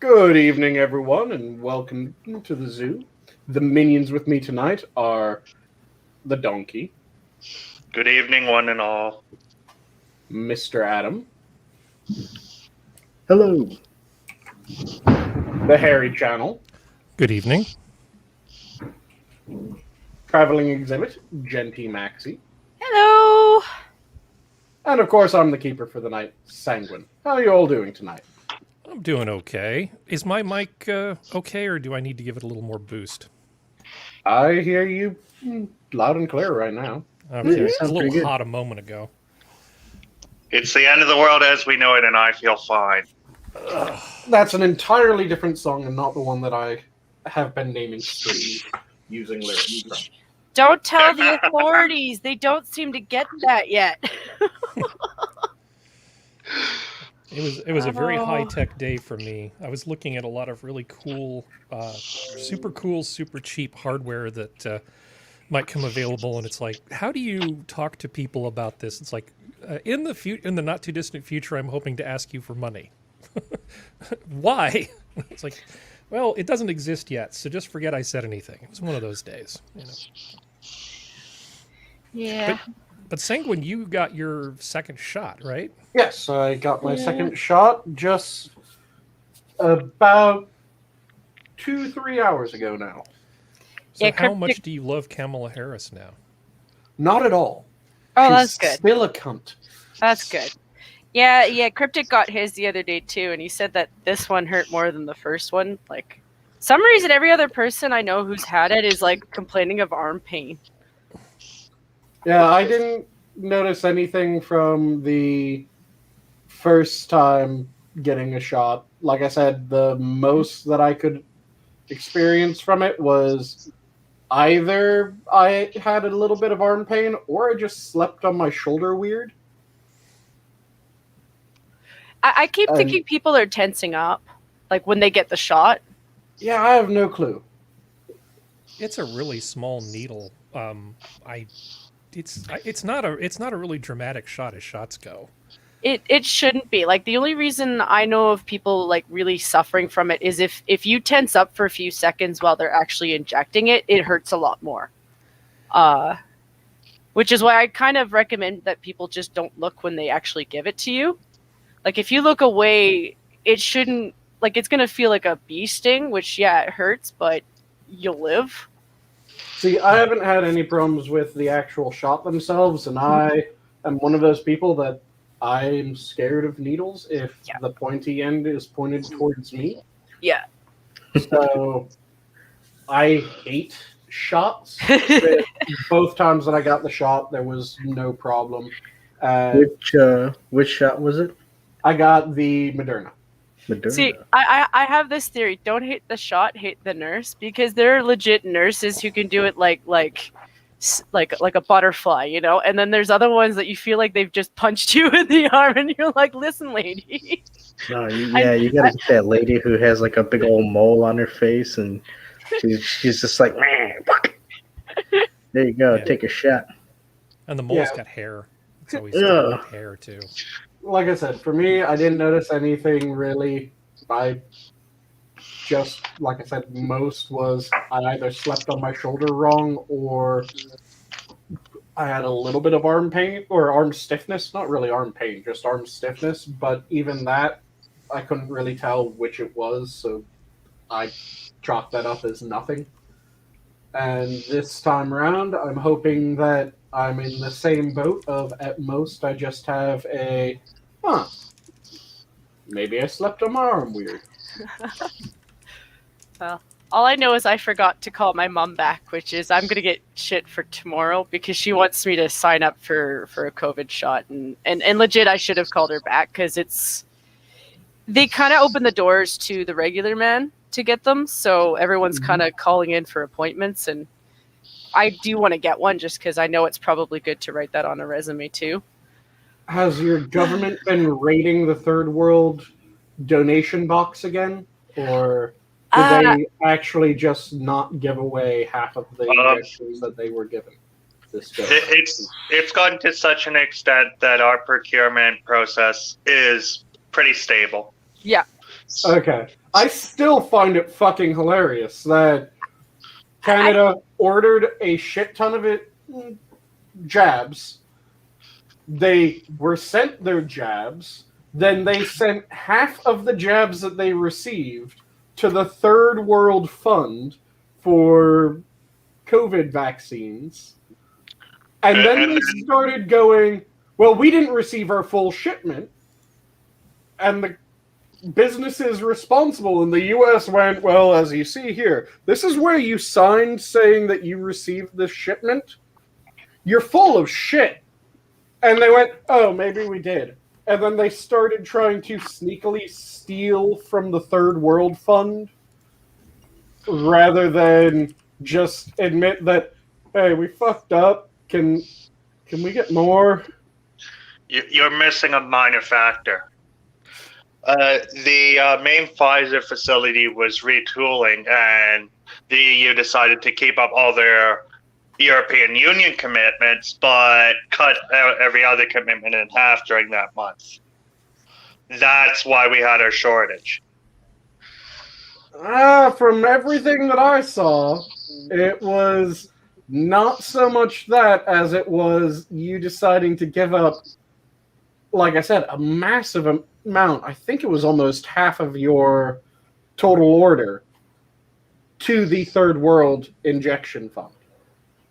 Good evening, everyone, and welcome to the zoo. The minions with me tonight are the donkey, Good evening, one and all. Mr. Adam, Hello. the hairy channel, Good evening. traveling exhibit, Genty Maxi, Hello. and of course, I'm the keeper for the night, Sanguine. How are you all doing tonight? I'm doing okay. Is my mic okay, or do I need to give it a little more boost? I hear you loud and clear right now. Okay, it was a little hot a moment ago. It's the end of the world as we know it, and I feel fine. That's an entirely different song and not the one that I have been naming streams using lyrics from. Don't tell the authorities. They don't seem to get that yet. It was a very high-tech day for me. I was looking at a lot of really cool, super cheap hardware that might come available, and it's like, how do you talk to people about this? It's like, in the not too distant future, I'm hoping to ask you for money. Why? It's like, well, it doesn't exist yet, so just forget I said anything. It was one of those days, you know. Yeah. But Sanguine, you got your second shot, right? Yes, I got my second shot just about 2-3 hours ago now. So Yeah, how much do you love Kamala Harris now? Not at all. Oh, She's that's good. Still a cunt. That's good. Yeah, Cryptic got his the other day too, and he said that this one hurt more than the first one. Like, some reason every other person I know who's had it is like complaining of arm pain. Yeah, I didn't notice anything from the first time getting a shot. Like I said, the most that I could experience from it was either I had a little bit of arm pain or I just slept on my shoulder weird. I keep thinking people are tensing up, like when they get the shot. Yeah, I have no clue. It's a really small needle. It's not a really dramatic shot as shots go. It shouldn't be. Like, the only reason I know of people like really suffering from it is if you tense up for a few seconds while they're actually injecting it, it hurts a lot more. Which is why I kind of recommend that people just don't look when they actually give it to you. Like, if you look away, it shouldn't, like, it's going to feel like a bee sting, which, yeah, it hurts, but you'll live. See, I haven't had any problems with the actual shot themselves, and I am one of those people that I'm scared of needles if the pointy end is pointed towards me. Yeah. So I hate shots. Both times that I got the shot, there was no problem. Which shot was it? I got the Moderna. See, I have this theory. Don't hate the shot, hate the nurse, because there are legit nurses who can do it like a butterfly, you know? And then there's other ones that you feel like they've just punched you in the arm and you're like, listen, lady. No, you gotta get that lady who has like a big old mole on her face and she's just like, man, fuck. There you go, take a shot. And the mole's got hair. It's always got hair too. Like I said, for me, I didn't notice anything really. I just, like I said, most was I either slept on my shoulder wrong or I had a little bit of arm pain or arm stiffness. Not really arm pain, just arm stiffness. But even that, I couldn't really tell which it was, so I chalked that up as nothing. And this time around, I'm hoping that I'm in the same boat of, at most, I just have a, maybe I slept on my arm weird. Well, all I know is I forgot to call my mom back, which is I'm going to get shit for tomorrow because she wants me to sign up for a COVID shot. And legit, I should have called her back because they kind of open the doors to the regular man to get them. So everyone's kind of calling in for appointments. And I do want to get one just because I know it's probably good to write that on a resume too. Has your government been raiding the third world donation box again? Or did they actually just not give away half of the injections that they were given? It's gotten to such an extent that our procurement process is pretty stable. Yeah. Okay. I still find it fucking hilarious that Canada ordered a shit ton of jabs. They were sent their jabs. Then they sent half of the jabs that they received to the Third World Fund for COVID vaccines. And then they started going, well, we didn't receive our full shipment. And the businesses responsible in the U.S. went, well, as you see here, this is where you signed saying that you received this shipment. You're full of shit. And they went, oh, maybe we did. And then they started trying to sneakily steal from the Third World Fund rather than just admit that, hey, we fucked up. Can we get more? You're missing a minor factor. The main Pfizer facility was retooling, and the EU decided to keep up all their European Union commitments, but cut out every other commitment in half during that month. That's why we had our shortage. From everything that I saw, it was not so much that as it was you deciding to give up, like I said, a massive amount. I think it was almost half of your total order to the Third World Injection Fund.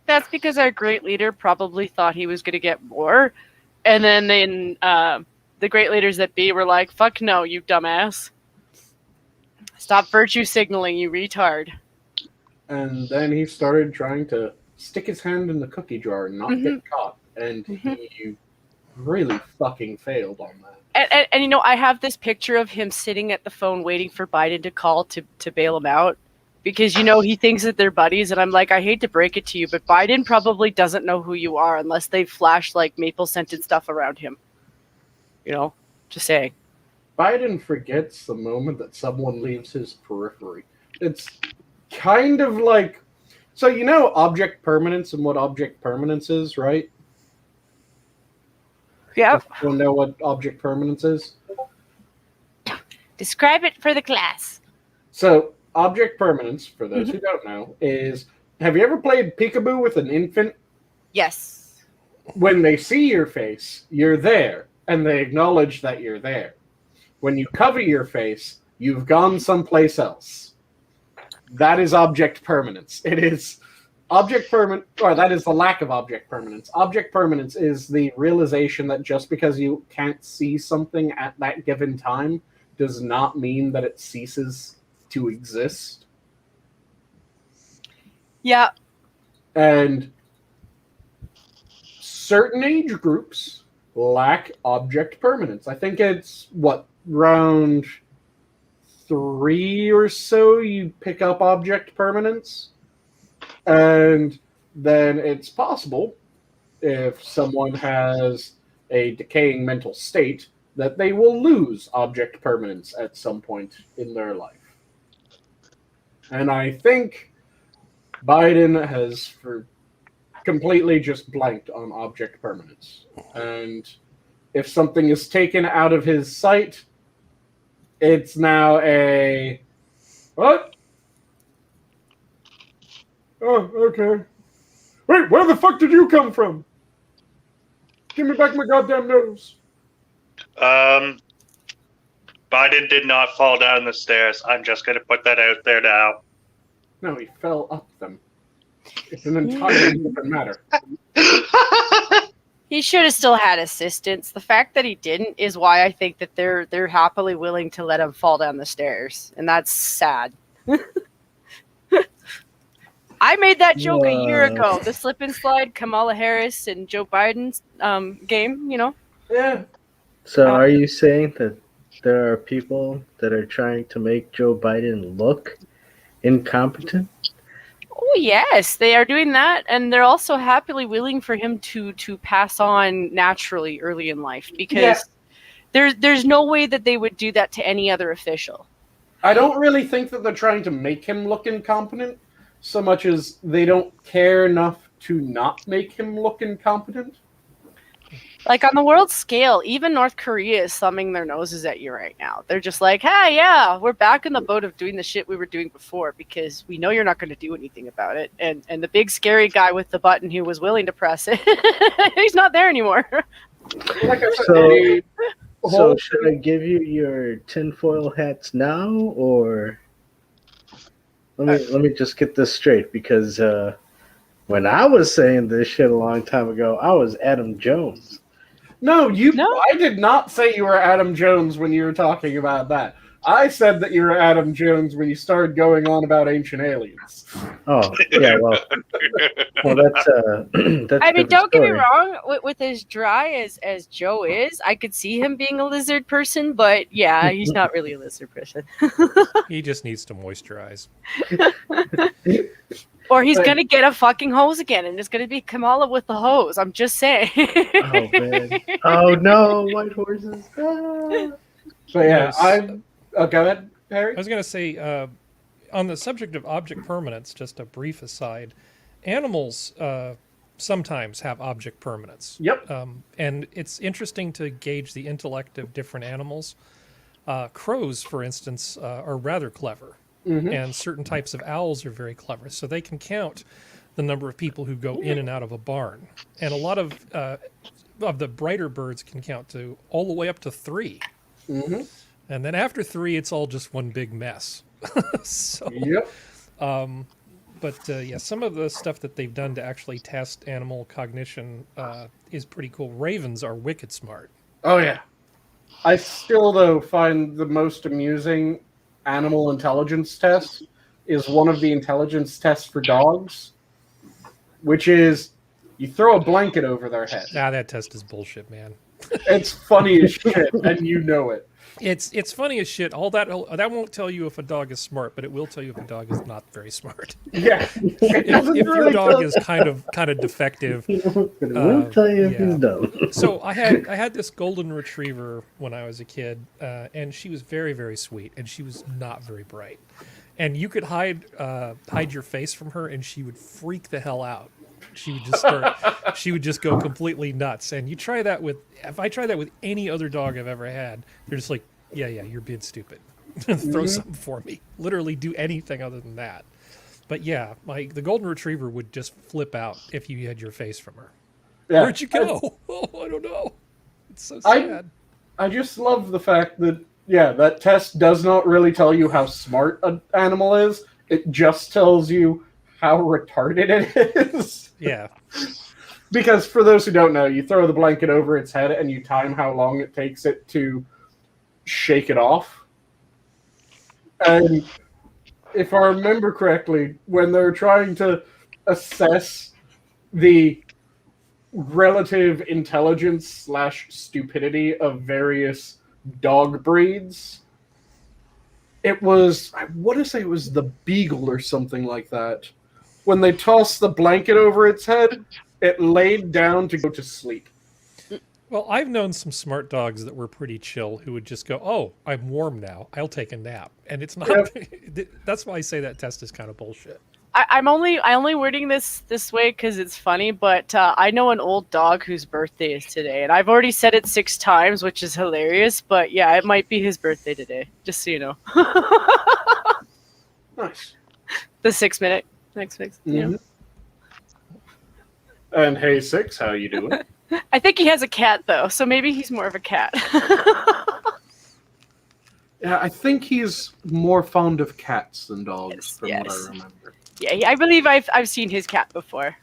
That's because our great leader probably thought he was going to get more. And then the great leaders that be were like, fuck no, you dumbass. Stop virtue signaling, you retard. And then he started trying to stick his hand in the cookie jar and not get caught. And he really fucking failed on that. And I have this picture of him sitting at the phone waiting for Biden to call to bail him out. Because, he thinks that they're buddies. And I'm like, I hate to break it to you, but Biden probably doesn't know who you are unless they flash, maple-scented stuff around him. Just saying. Biden forgets the moment that someone leaves his periphery. It's kind of like... So object permanence and what object permanence is, right? Yeah. You know what object permanence is? Describe it for the class. So, object permanence, for those who don't know, is... Have you ever played peekaboo with an infant? Yes. When they see your face, you're there, and they acknowledge that you're there. When you cover your face, you've gone someplace else. That is object permanence. It is object permanence, or that is the lack of object permanence. Object permanence is the realization that just because you can't see something at that given time does not mean that it ceases to exist. Yeah. And certain age groups lack object permanence. I think it's, round 3 or so you pick up object permanence. And then it's possible, if someone has a decaying mental state, that they will lose object permanence at some point in their life. And I think Biden has completely just blanked on object permanence. And if something is taken out of his sight, it's now a... What? Oh, okay. Wait, where the fuck did you come from? Give me back my goddamn nose. Biden did not fall down the stairs. I'm just going to put that out there now. No, he fell up them. It's an entirely different matter. He should have still had assistance. The fact that he didn't is why I think that they're happily willing to let him fall down the stairs, and that's sad. I made that joke a year ago. The slip and slide, Kamala Harris and Joe Biden's game. Yeah. So are you saying that there are people that are trying to make Joe Biden look incompetent? Oh, yes, they are doing that, and they're also happily willing for him to pass on naturally early in life, because there's no way that they would do that to any other official. I don't really think that they're trying to make him look incompetent, so much as they don't care enough to not make him look incompetent. Like on the world scale, even North Korea is thumbing their noses at you right now. They're just like, hey, yeah, we're back in the boat of doing the shit we were doing before because we know you're not going to do anything about it. And the big scary guy with the button who was willing to press it, he's not there anymore. Like I said, So, the so whole- should I give you your tinfoil hats now, or let me just get this straight? Because when I was saying this shit a long time ago, I was Adam Jones. No, No. I did not say you were Adam Jones when you were talking about that. I said that you were Adam Jones when you started going on about ancient aliens. Oh, yeah, well that's that's. I mean, different don't get me story. wrong. With as dry as Joe is, I could see him being a lizard person, but yeah, he's not really a lizard person. He just needs to moisturize. Or he's But- gonna get a fucking hose again, and it's gonna be Kamala with the hose. I'm just saying. Oh man! Oh no! White horses! Ah. So yeah, Yes. go ahead, Harry. I was going to say, on the subject of object permanence, just a brief aside, animals sometimes have object permanence. Yep. And it's interesting to gauge the intellect of different animals. Crows, for instance, are rather clever. Mhm. And certain types of owls are very clever. So they can count the number of people who go in and out of a barn. And a lot of the brighter birds can count to all the way up to 3. Mm-hmm. And then after 3, it's all just one big mess. So, Yep. yeah, some of the stuff that they've done to actually test animal cognition is pretty cool. Ravens are wicked smart. Oh yeah. I still though find the most amusing animal intelligence test is one of the intelligence tests for dogs, which is you throw a blanket over their head. That test is bullshit, man. It's funny as shit, and you know it. It's funny as shit. All that won't tell you if a dog is smart, but it will tell you if a dog is not very smart. Yeah. If your dog is kind of defective. But it won't tell you if yeah. he's dumb. So I had this golden retriever when I was a kid, and she was very, very sweet, and she was not very bright. And you could hide your face from her, and she would freak the hell out. She would just go completely nuts. And if I try that with any other dog I've ever had, they're just like, yeah, you're being stupid. Throw something for me. Literally do anything other than that. But yeah, the golden retriever would just flip out if you had your face from her. Yeah. Where'd you go? Oh, I don't know. It's so sad. I just love the fact that that test does not really tell you how smart an animal is. It just tells you how retarded it is. Yeah. Because for those who don't know, you throw the blanket over its head and you time how long it takes it to shake it off. And if I remember correctly, when they're trying to assess the relative intelligence / stupidity of various dog breeds, I want to say it was the beagle or something like that. When they tossed the blanket over its head, it laid down to go to sleep. Well, I've known some smart dogs that were pretty chill who would just go, "Oh, I'm warm now. I'll take a nap." And it's not. That's why I say that test is kind of bullshit. I only wording this way because it's funny, but I know an old dog whose birthday is today, and I've already said it 6 times, which is hilarious. But yeah, it might be his birthday today, just so you know. Nice. The 6 minute next fix. Mm-hmm. And hey, 6, how you doing? I think he has a cat though, so maybe he's more of a cat. Yeah, I think he's more fond of cats than dogs, Yes, from yes. what I remember. Yeah, I believe I've seen his cat before.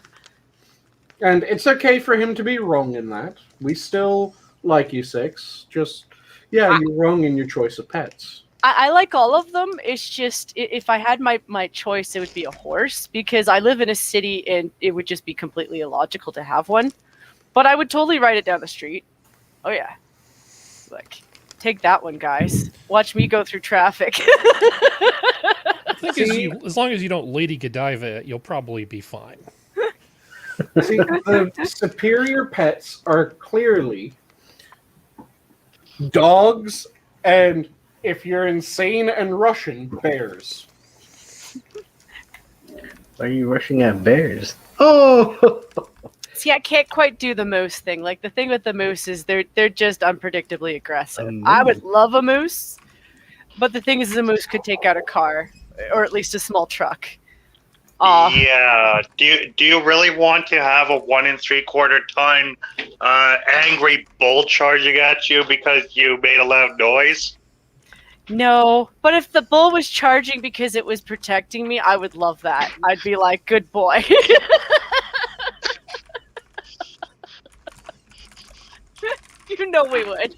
And it's okay for him to be wrong in that. We still like you, 6. Just, you're wrong in your choice of pets. I like all of them. It's just if I had my choice, it would be a horse because I live in a city and it would just be completely illogical to have one. But I would totally ride it down the street. Oh yeah, like take that one, guys. Watch me go through traffic. I think as long as you don't Lady Godiva it, you'll probably be fine. See, the superior pets are clearly dogs and, if you're insane and Russian, bears. Why are you rushing at bears? Oh! See, I can't quite do the moose thing. Like the thing with the moose is they're just unpredictably aggressive. I would love a moose, but the thing is, the moose could take out a car or at least a small truck. Yeah. Do you really want to have a 1 3/4 ton angry bull charging at you because you made a loud noise? No, but if the bull was charging because it was protecting me, I would love that. I'd be like, good boy. You know we would.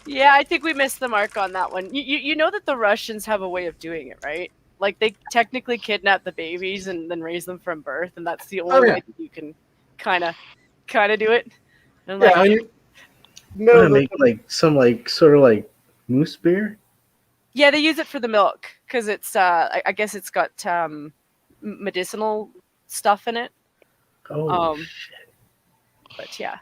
Yeah, I think we missed the mark on that one. You know that the Russians have a way of doing it, right? Like they technically kidnap the babies and then raise them from birth, and that's the only way that you can kind of do it. And Make like some sort of moose beer. Yeah, they use it for the milk because it's I guess it's got medicinal stuff in it. Oh shit! But yeah,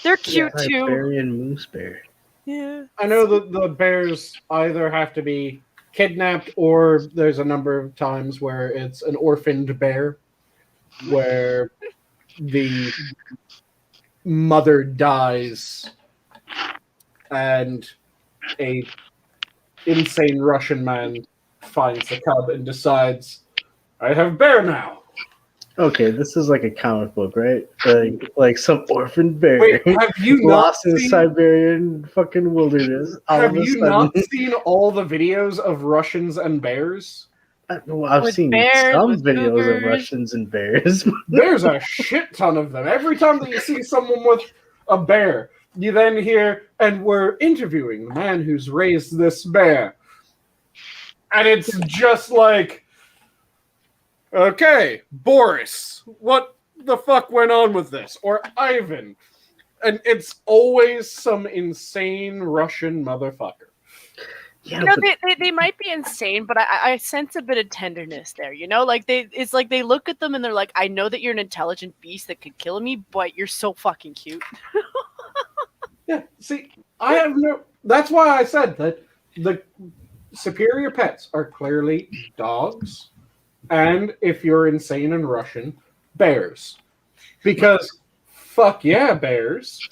they're cute too. Siberian moose bear. Yeah. I know that the bears either have to be kidnapped or there's a number of times where it's an orphaned bear where the mother dies and a insane Russian man finds the cub and decides, I have bear now. Okay, this is like a comic book, right? Like some orphan bear Wait, have you lost in not the seen, Siberian fucking wilderness. have you not seen all the videos of Russians and bears? Well, I've With seen bears, some with videos cougars. of Russians and bears. There's a shit ton of them. Every time that you see someone with a bear, you then hear, and we're interviewing the man who's raised this bear. And it's just like, okay, Boris, what the fuck went on with this? Or Ivan. And it's always some insane Russian motherfucker. Yeah, You know, they might be insane, but I sense a bit of tenderness there. You know, like it's like they look at them and they're like, I know that you're an intelligent beast that could kill me, but you're so fucking cute. Yeah, see, I have no. That's why I said that the superior pets are clearly dogs, and if you're insane and Russian, bears. Because fuck yeah, bears.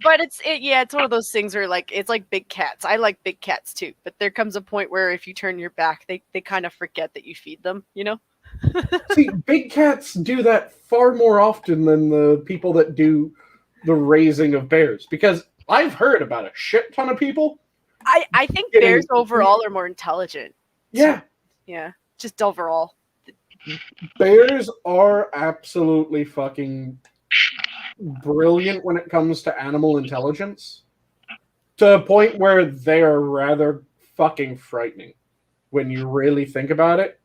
But it's one of those things where it's like big cats. I like big cats too, but there comes a point where if you turn your back, they kind of forget that you feed them. You know. See, big cats do that far more often than the people that do the raising of bears. Because I've heard about a shit ton of people. I think bears overall are more intelligent. Yeah. Yeah, just overall. Bears are absolutely fucking brilliant when it comes to animal intelligence. To a point where they are rather fucking frightening when you really think about it.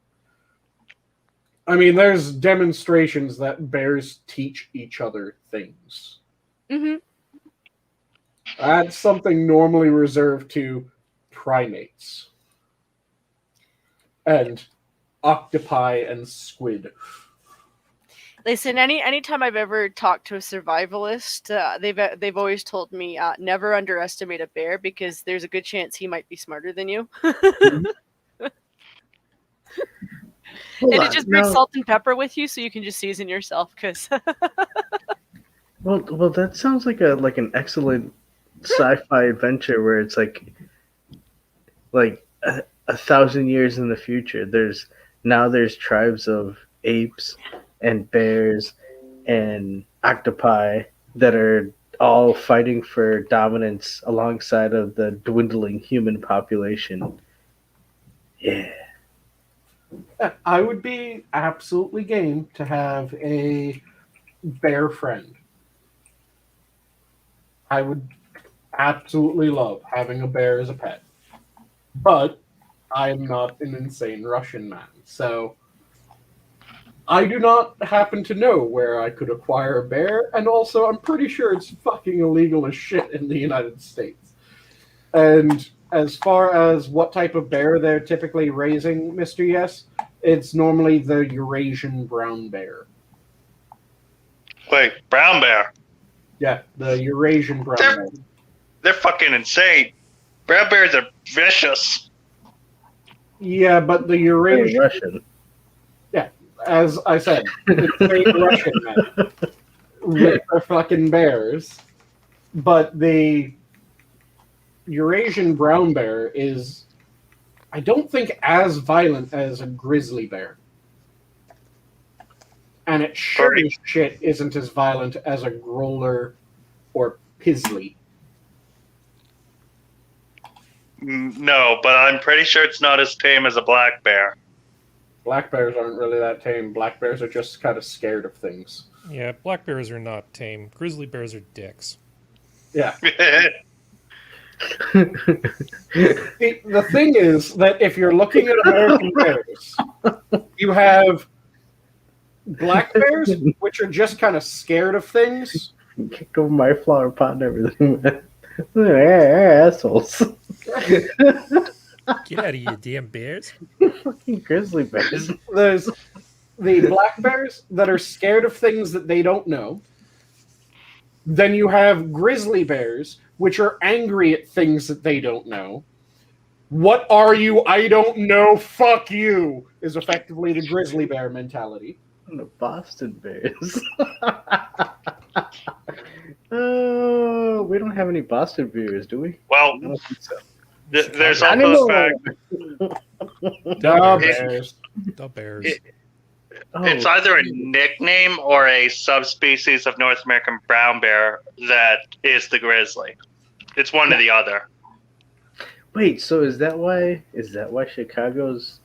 I mean, there's demonstrations that bears teach each other things. Mm-hmm. That's something normally reserved to primates. And octopi and squid. Listen, anytime I've ever talked to a survivalist, they've always told me never underestimate a bear because there's a good chance he might be smarter than you. And it just brings salt and pepper with you, so you can just season yourself. Because well, that sounds like an excellent sci-fi adventure where it's like 1,000 years in the future. There's tribes of apes and bears and octopi that are all fighting for dominance alongside of the dwindling human population. Yeah. I would be absolutely game to have a bear friend. I would absolutely love having a bear as a pet. But I'm not an insane Russian man, so I do not happen to know where I could acquire a bear, and also I'm pretty sure it's fucking illegal as shit in the United States. And as far as what type of bear they're typically raising, Mr. Yes, it's normally the Eurasian brown bear. Wait, brown bear? Yeah, the Eurasian brown bear. They're fucking insane. Brown bears are vicious. Yeah, but the Eurasian, Russian. as I said, it's fake Russian men with their fucking bears. But the Eurasian brown bear is, I don't think, as violent as a grizzly bear. And it sure as shit isn't as violent as a growler or pizzly. No, but I'm pretty sure it's not as tame as a black bear. Black bears aren't really that tame. Black bears are just kind of scared of things. Yeah, black bears are not tame. Grizzly bears are dicks. Yeah. The thing is that if you're looking at American bears, you have black bears, which are just kind of scared of things. Kicked over my flower pot and everything. They're assholes. Get out of here, damn bears. Fucking grizzly bears. There's the black bears that are scared of things that they don't know. Then you have grizzly bears, which are angry at things that they don't know. What are you? I don't know. Fuck you is effectively the grizzly bear mentality. The Boston Bears. Oh, we don't have any Boston Bears, do we? Well, I don't think so. there's also the fact The bears. it's either a nickname or a subspecies of North American brown bear that is the grizzly. It's one or the other. Wait, so is that why Chicago's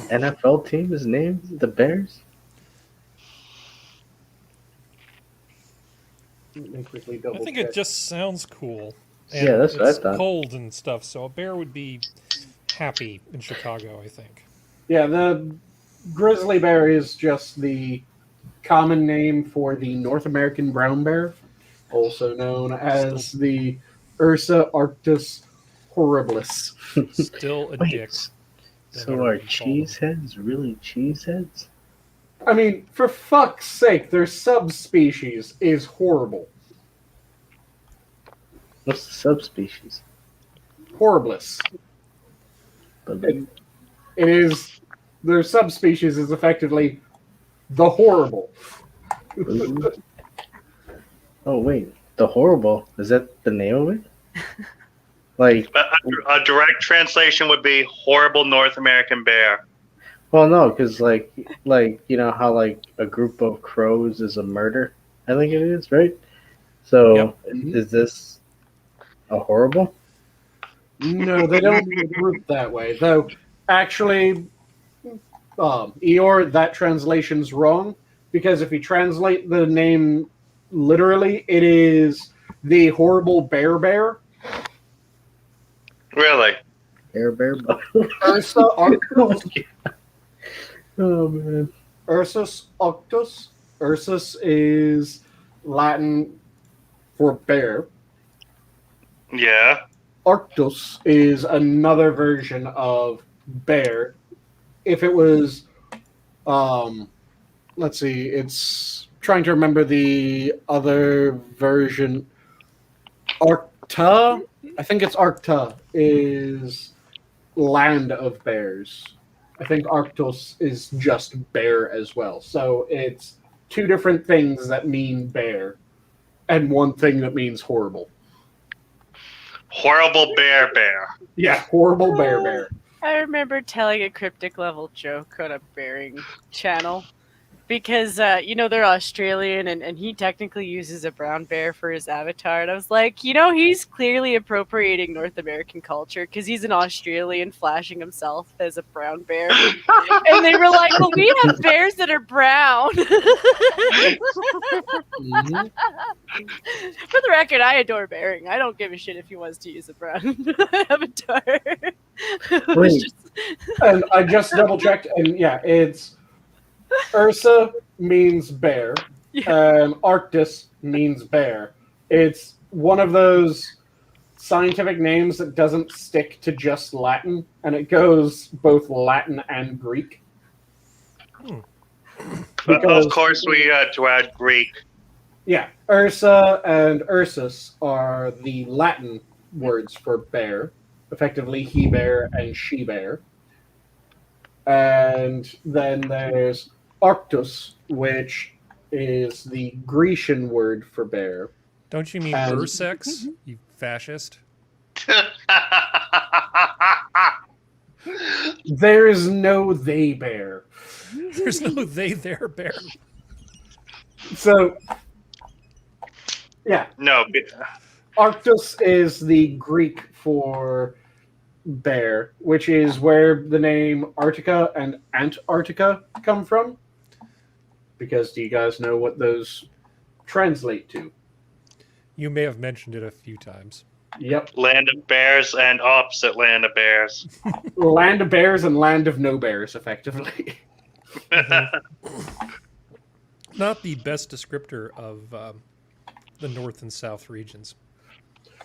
NFL team is named the Bears? I think it just sounds cool. Yeah, that's what I it's thought. cold and stuff, so a bear would be happy in Chicago, I think. Yeah, the grizzly bear is just the common name for the North American brown bear, also known as the Ursa arctos horribilis. Still a dick. So are cheeseheads really cheeseheads? I mean, for fuck's sake, their subspecies is horrible. What's the subspecies? Horribilis. It is, their subspecies is effectively the horrible. Oh wait, the horrible, is that the name of it? Like A direct translation would be horrible North American bear. well no, because like you know how like a group of crows is a murder? I think it is, right? So Yep. is this a horrible? No, they don't group that way. Though, actually, Eeyore, that translation's wrong, because if you translate the name literally, it is the horrible bear. Really? Bear. Ursa arctos. Oh man. Ursus arctos. Ursus is Latin for bear. Yeah. Arctos is another version of bear. If it was, let's see, it's trying to remember the other version. Arcta, I think it's Arcta, is land of bears. I think Arctos is just bear as well. So it's two different things that mean bear, and one thing that means horrible. Horrible bear. Yeah, horrible bear. I remember telling a cryptic level joke on a bearing channel because, they're Australian and he technically uses a brown bear for his avatar. And I was like, he's clearly appropriating North American culture because he's an Australian flashing himself as a brown bear. And they were like, well, we have bears that are brown. Mm-hmm. For the record, I adore bearing. I don't give a shit if he wants to use a brown avatar. Wait. And I just double checked, and yeah, it's Ursa means bear, and Arctis means bear. It's one of those scientific names that doesn't stick to just Latin, and it goes both Latin and Greek. Of course, we had to add Greek. Yeah, Ursa and Ursus are the Latin words for bear, effectively he bear and she bear. And then there's Arctos, which is the Grecian word for bear. Don't you mean And- ursex, you fascist? There is no they bear. There's no they there bear. So, yeah, No, Arctos is the Greek for bear, which is where the name Arctica and Antarctica come from. Because do you guys know what those translate to? You may have mentioned it a few times. Yep. land of bears and opposite land of bears. Land of bears and land of no bears, effectively. Not the best descriptor of the north and south regions.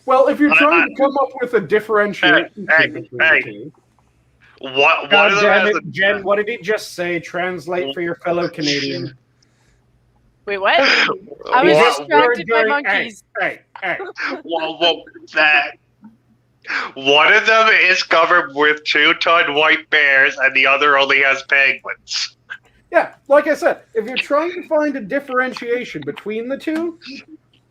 Well, if you're trying to come up with a differentiation Hey, between hey. the two. One God of them damn has it, Jen, what did he just say? Translate for your fellow Canadian. Wait, what? I Well, was distracted by monkeys. Hey. that. One of them is covered with 2-ton white bears, and the other only has penguins. Yeah, like I said, if you're trying to find a differentiation between the two,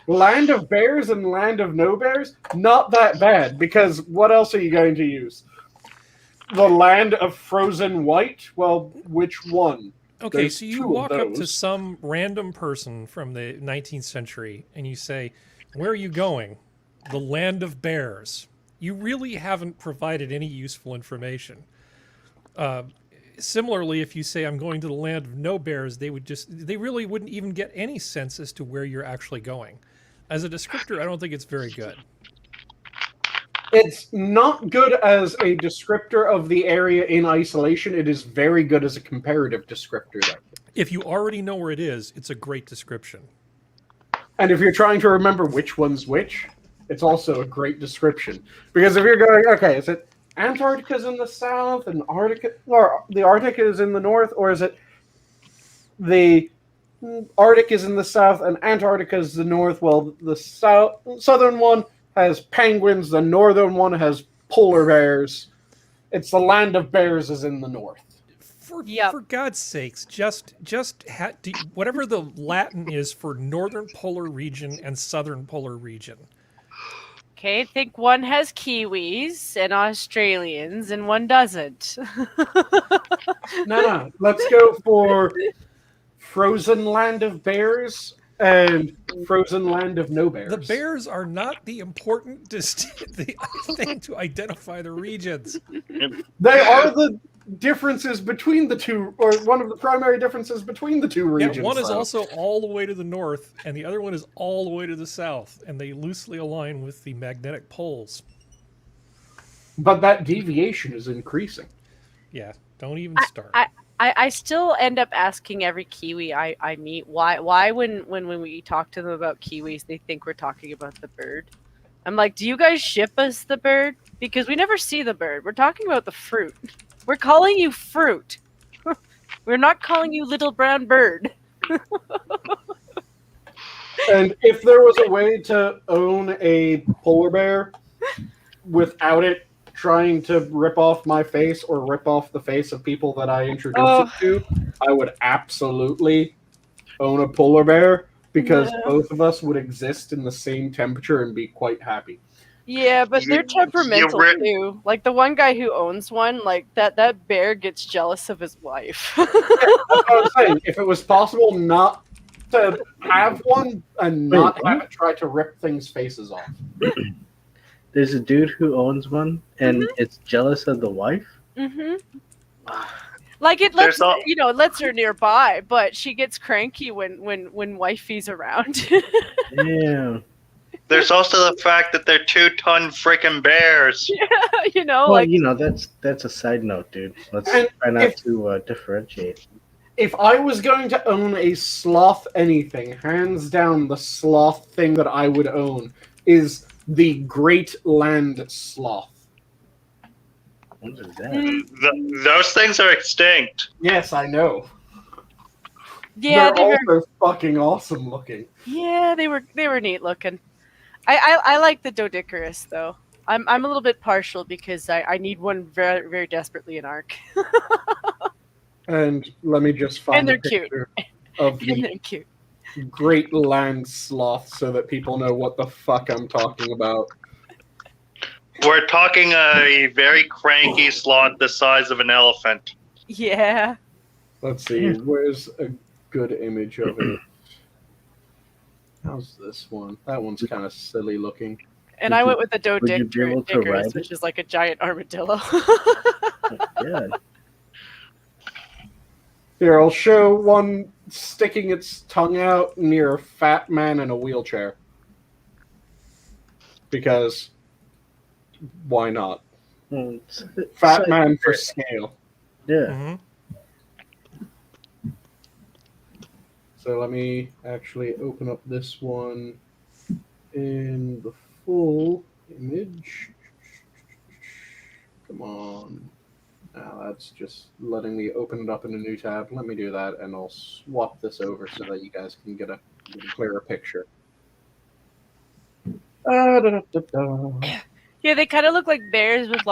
land of bears and land of no bears, not that bad, because what else are you going to use? The land of frozen white? Well, which one? Okay, There's so you two of walk up to those. some random person from the 19th century and you say, "Where are you going?" "The land of bears." You really haven't provided any useful information. Similarly, if you say, "I'm going to the land of no bears," they really wouldn't even get any sense as to where you're actually going. As a descriptor, I don't think it's very good. It's not good as a descriptor of the area in isolation. It is very good as a comparative descriptor, though. If you already know where it is, it's a great description. And if you're trying to remember which one's which, it's also a great description. Because if you're going, okay, is it Antarctica's in the south and the Arctic is in the north, or is it the Arctic is in the south and Antarctica is the north? Well, the southern one has penguins, the northern one has polar bears. It's the land of bears is in the north. For God's sakes, whatever the Latin is for northern polar region and southern polar region. Okay, I think one has Kiwis and Australians and one doesn't. No. Let's go for frozen land of bears and frozen land of no bears. The bears are not the important thing to identify the regions. They are the differences between the two, or one of the primary differences between the two regions. Yeah, one is though. also all the way to the north, and the other one is all the way to the south, and they loosely align with the magnetic poles. But that deviation is increasing. Yeah, don't even start. I still end up asking every Kiwi I meet why when we talk to them about Kiwis, they think we're talking about the bird. I'm like, do you guys ship us the bird? Because we never see the bird. We're talking about the fruit. We're calling you fruit. We're not calling you little brown bird. And if there was a way to own a polar bear without it trying to rip off my face or rip off the face of people that I introduce it to, I would absolutely own a polar bear, because both of us would exist in the same temperature and be quite happy. Yeah, but they're temperamental too. Like the one guy who owns one, like that bear gets jealous of his wife. That's what I'm saying. If it was possible not to have one and not have it try to rip things' faces off. There's a dude who owns one, and it's jealous of the wife. Mm-hmm. Like it lets it lets her nearby, but she gets cranky when wifey's around. Yeah. There's also the fact that they're 2-ton freaking bears. Yeah, Well, that's a side note, dude. Let's try not to differentiate. If I was going to own a sloth anything, hands down, the sloth thing that I would own is the Great Land Sloth. What is that? Those things are extinct. Yes, I know. Yeah, they're also fucking awesome looking. Yeah, they were neat looking. I like the Doedicurus though. I'm a little bit partial because I need one very very desperately in Arc. And let me just find And a they're cute. picture of And the they're cute. great land sloth so that people know what the fuck I'm talking about. We're talking a very cranky sloth the size of an elephant. Yeah. Let's see, where's a good image of it? How's this one? That one's kind of silly looking. And Would I you- went with the would you be able to ride Dodicarus, which it? is like a giant armadillo. Yeah. Here, I'll show one sticking its tongue out near a fat man in a wheelchair. Because, why not? Fat man for scale. Yeah. Hmm. So let me actually open up this one in the full image. Come on. Now that's just letting me open it up in a new tab. Let me do that, and I'll swap this over so that you guys can get a clearer picture. Da-da-da-da-da. Yeah, they kind of look like bears with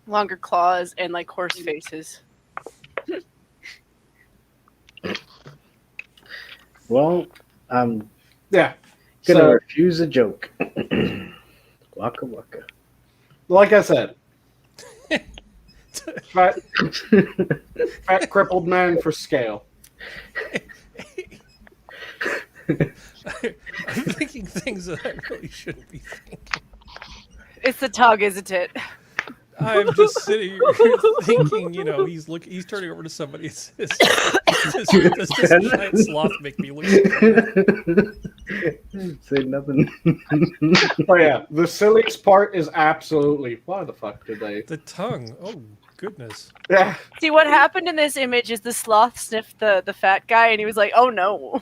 longer claws and like horse faces. Well, I'm Yeah. gonna So, refuse a joke. Waka waka. like I said, fat crippled man for scale. I'm thinking things that I really shouldn't be thinking. It's the tug, isn't it? I'm just sitting here thinking, he's turning over to somebody and says, does this giant sloth make me look stupid? Say nothing. Oh yeah, the silliest part is absolutely why the fuck did they? The tongue. Oh, goodness. Yeah, See, what happened in this image is the sloth sniffed the fat guy, and he was like, "Oh no,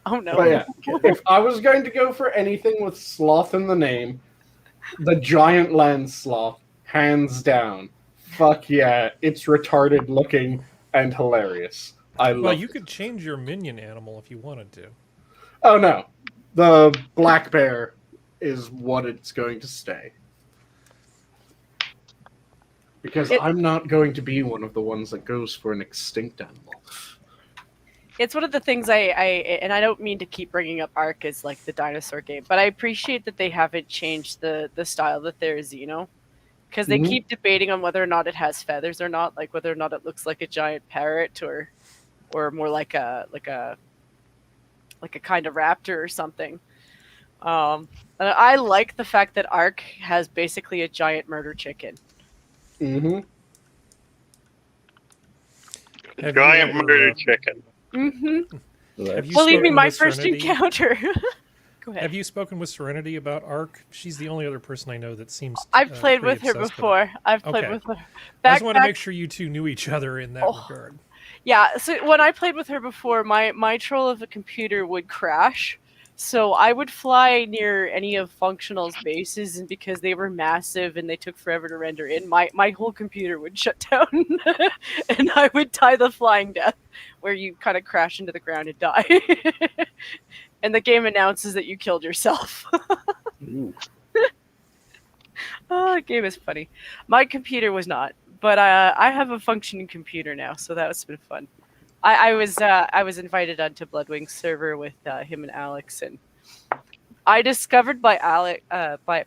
oh no." but yeah, if I was going to go for anything with sloth in the name, the giant land sloth, hands down. Fuck yeah, it's retarded looking and hilarious. I love Well, you it. could change your minion animal if you wanted to. Oh no, the black bear is what it's going to stay. Because I'm not going to be one of the ones that goes for an extinct animal. It's one of the things and I don't mean to keep bringing up Ark as like the dinosaur game, but I appreciate that they haven't changed the style that there is, because they Mhm. keep debating on whether or not it has feathers or not, like whether or not it looks like a giant parrot or more like a kind of raptor or something. And I like the fact that Ark has basically a giant murder chicken. Mm-hmm. Have Giant you ever, murder chicken. Mm-hmm. Have you Believe me, spoken my with first Serenity? encounter. Go ahead. Have you spoken with Serenity about Ark? She's the only other person I know that seems. I've played pretty with her obsessed before. I've played Okay. with her. I just want to make sure you two knew each other in that Oh. regard. Yeah, so when I played with her before, my troll of a computer would crash. So I would fly near any of Functional's bases, and because they were massive and they took forever to render in, my whole computer would shut down, and I would die the flying death, where you kind of crash into the ground and die. And the game announces that you killed yourself. Ooh. Oh, the game is funny. My computer was not, but I have a functioning computer now, so that's been fun. I was invited onto Bloodwing's server with him and Alex, and I discovered by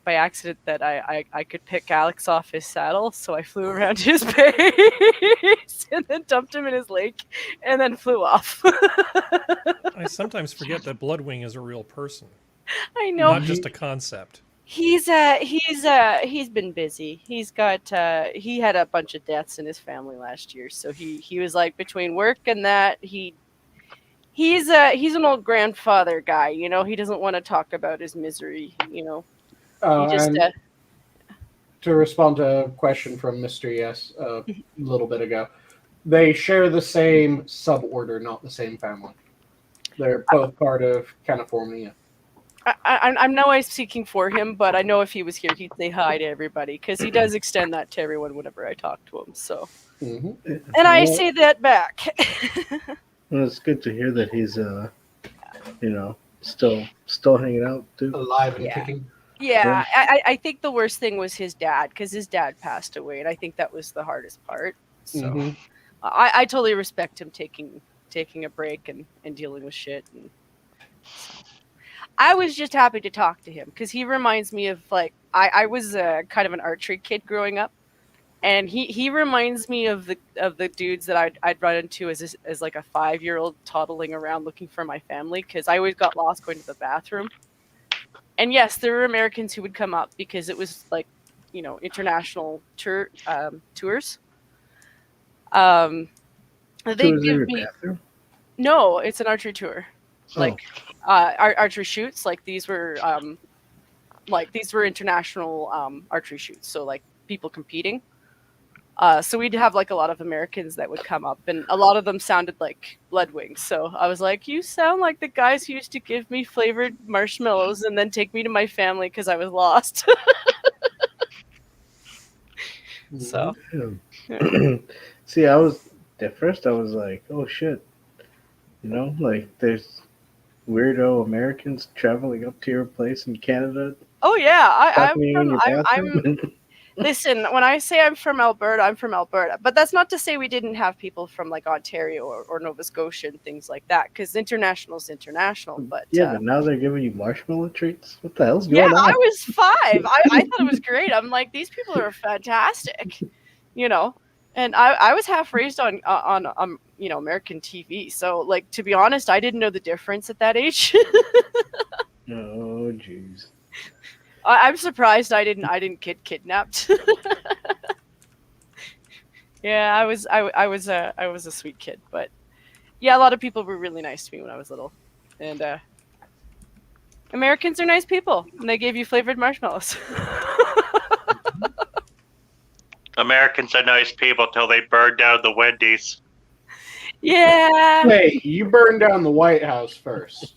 accident that I could pick Alex off his saddle, so I flew around his base and then dumped him in his lake, and then flew off. I sometimes forget that Bloodwing is a real person, I know. not just a concept. He's been busy. He's got he had a bunch of deaths in his family last year, so he was like between work and that he's an old grandfather guy, he doesn't want to talk about his misery, he just And to respond to a question from Mr. Yes a little bit ago, they share the same suborder, not the same family. They're both part of Canifornia. I'm no way speaking for him, but I know if he was here, he'd say hi to everybody because he does extend that to everyone whenever I talk to him. So, Mm-hmm. and I say that back. Well, it's good to hear that he's still hanging out too. Alive and Yeah. kicking. Yeah, I think the worst thing was his dad, because his dad passed away, and I think that was the hardest part. So Mhm. I totally respect him taking a break and dealing with shit. And I was just happy to talk to him because he reminds me of like I was kind of an archery kid growing up, and he reminds me of the dudes that I'd run into as like a 5-year-old toddling around looking for my family, because I always got lost going to the bathroom. And yes, there were Americans who would come up because it was like, international tours. Tours They'd in give your me bathroom? no, it's an archery tour, Oh. like archery shoots. Like these were international archery shoots. So like people competing. So we'd have like a lot of Americans that would come up, and a lot of them sounded like Bloodwings. So I was like, "You sound like the guys who used to give me flavored marshmallows and then take me to my family because I was lost." So Yeah. See, at first I was like, oh shit, like there's weirdo Americans traveling up to your place in Canada. oh yeah, Talking in your bathroom. Listen, when I say I'm from Alberta, I'm from Alberta. But that's not to say we didn't have people from like Ontario or Nova Scotia and things like that, because international is international. But Yeah, but now they're giving you marshmallow treats. What the hell's going yeah, on? I was 5. I thought it was great. I'm like, these people are fantastic, And I was half raised on American TV. So like, to be honest, I didn't know the difference at that age. Oh jeez. I'm surprised I didn't get kidnapped. Yeah, I was a sweet kid, but yeah, a lot of people were really nice to me when I was little, and Americans are nice people, and they gave you flavored marshmallows. Americans are nice people till they burn down the Wendy's. Yeah. Hey, you burned down the White House first.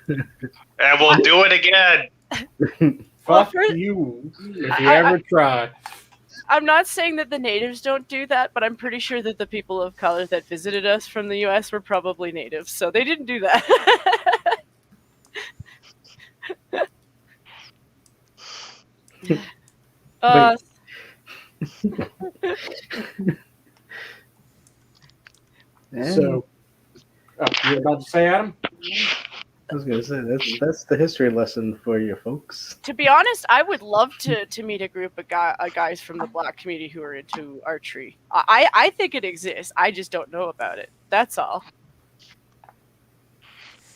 And we'll do it again. Well, Fuck first- you if you ever try. I'm not saying that the natives don't do that, but I'm pretty sure that the people of color that visited us from the U.S. were probably natives, so they didn't do that. So, you're about to say, Adam? I was gonna say that's the history lesson for you folks. To be honest, I would love to meet a group of guys from the Black community who are into archery. I think it exists. I just don't know about it. That's all.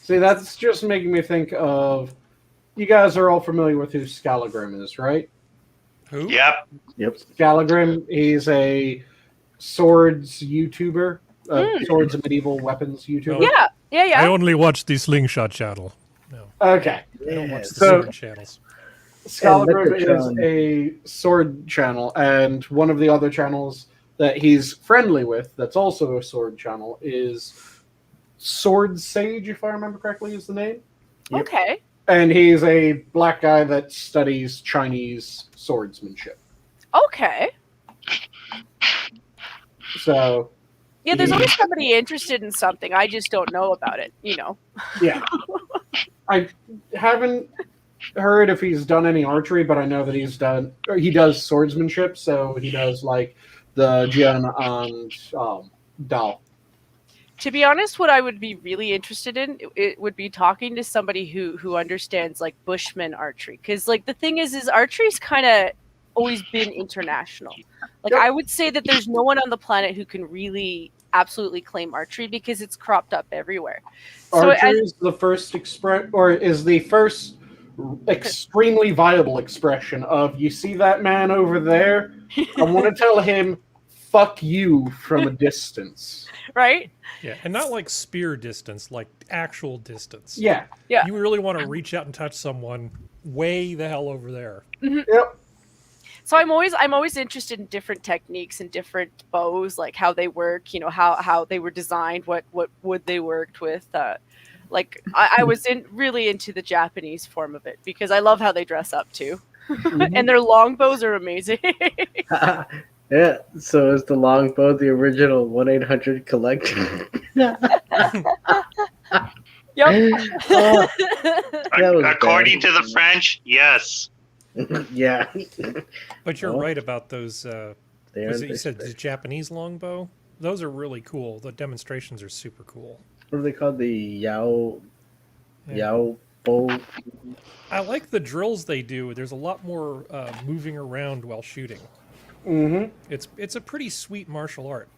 See, that's just making me think of. You guys are all familiar with who Scalagrim is, right? Who? Yep. Scalagrim, he's a swords YouTuber, swords and medieval weapons YouTuber. Yeah. I only watch the Slingshot channel. No, Okay. I don't watch the So- sword channels. Scalagrim is a sword channel, and one of the other channels that he's friendly with, that's also a sword channel, is Sword Sage, if I remember correctly, is the name. Yep. Okay. And he's a black guy that studies Chinese swordsmanship. Okay. So, Yeah, there's always somebody interested in something. I just don't know about it, yeah. I haven't heard if he's done any archery, but I know that he does swordsmanship, so he does like the Jian and Dao. To be honest, what I would be really interested in, it would be talking to somebody who understands like Bushman archery, because like the thing is archery's kind of always been international. Like I would say that there's no one on the planet who can really absolutely claim archery because it's cropped up everywhere. Archery is the first is the first extremely viable expression of, you see that man over there? I want to tell him, fuck you from a distance. Right? Yeah, and not like spear distance, like actual distance. Yeah. You really want to reach out and touch someone way the hell over there. Mm-hmm. Yep. So I'm always interested in different techniques and different bows, like how they work, how they were designed, what wood they worked with. Like I was really into the Japanese form of it because I love how they dress up too, and their longbows are amazing. Yeah, so is the longbow the original 1-800 collect? Yep. Oh, that was According bad. to the French, yes. Yeah. But you're Well, right about those. They Was earned it, you their said the stripes. Japanese longbow? Those are really cool. The demonstrations are super cool. What are they called? The Yao Yeah. Yao bow. I like the drills they do. There's a lot more moving around while shooting. Mm-hmm. It's a pretty sweet martial art.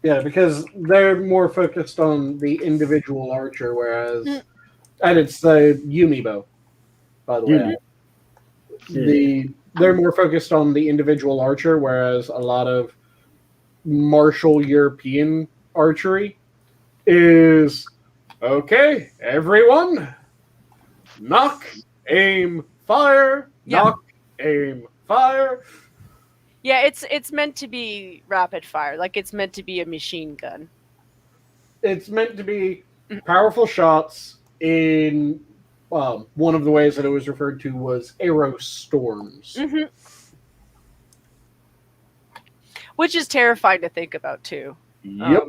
Yeah, because they're more focused on the individual archer, whereas, and it's the Yumi bow, by the way. They're more focused on the individual archer, whereas a lot of martial European archery is okay. Everyone, knock, aim, fire, Yeah. knock, aim, fire. Yeah, it's meant to be rapid fire. Like it's meant to be a machine gun. It's meant to be powerful shots in one of the ways that it was referred to was arrow storms. Mm-hmm. Which is terrifying to think about too. Yep.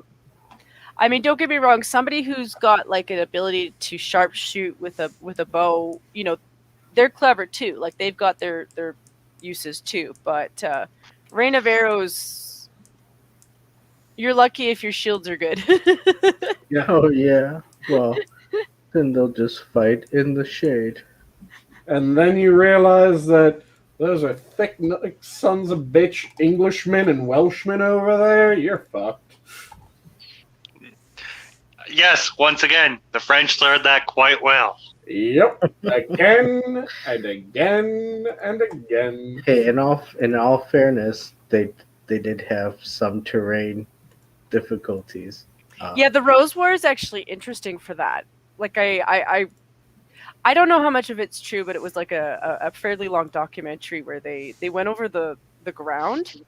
I mean, don't get me wrong. Somebody who's got like an ability to sharpshoot with a bow, you know, they're clever too. Like they've got their uses too. But rain of arrows, you're lucky if your shields are good. Yeah. Oh yeah. Well, then they'll just fight in the shade. And then you realize that those are thick sons of bitch Englishmen and Welshmen over there. You're fucked. Yes, once again, the French learned that quite well. Yep. Again and again and again. Hey, in all fairness, they did have some terrain difficulties. Yeah, the Rose War is actually interesting for that. Like I don't know how much of it's true, but it was like a fairly long documentary where they went over the ground,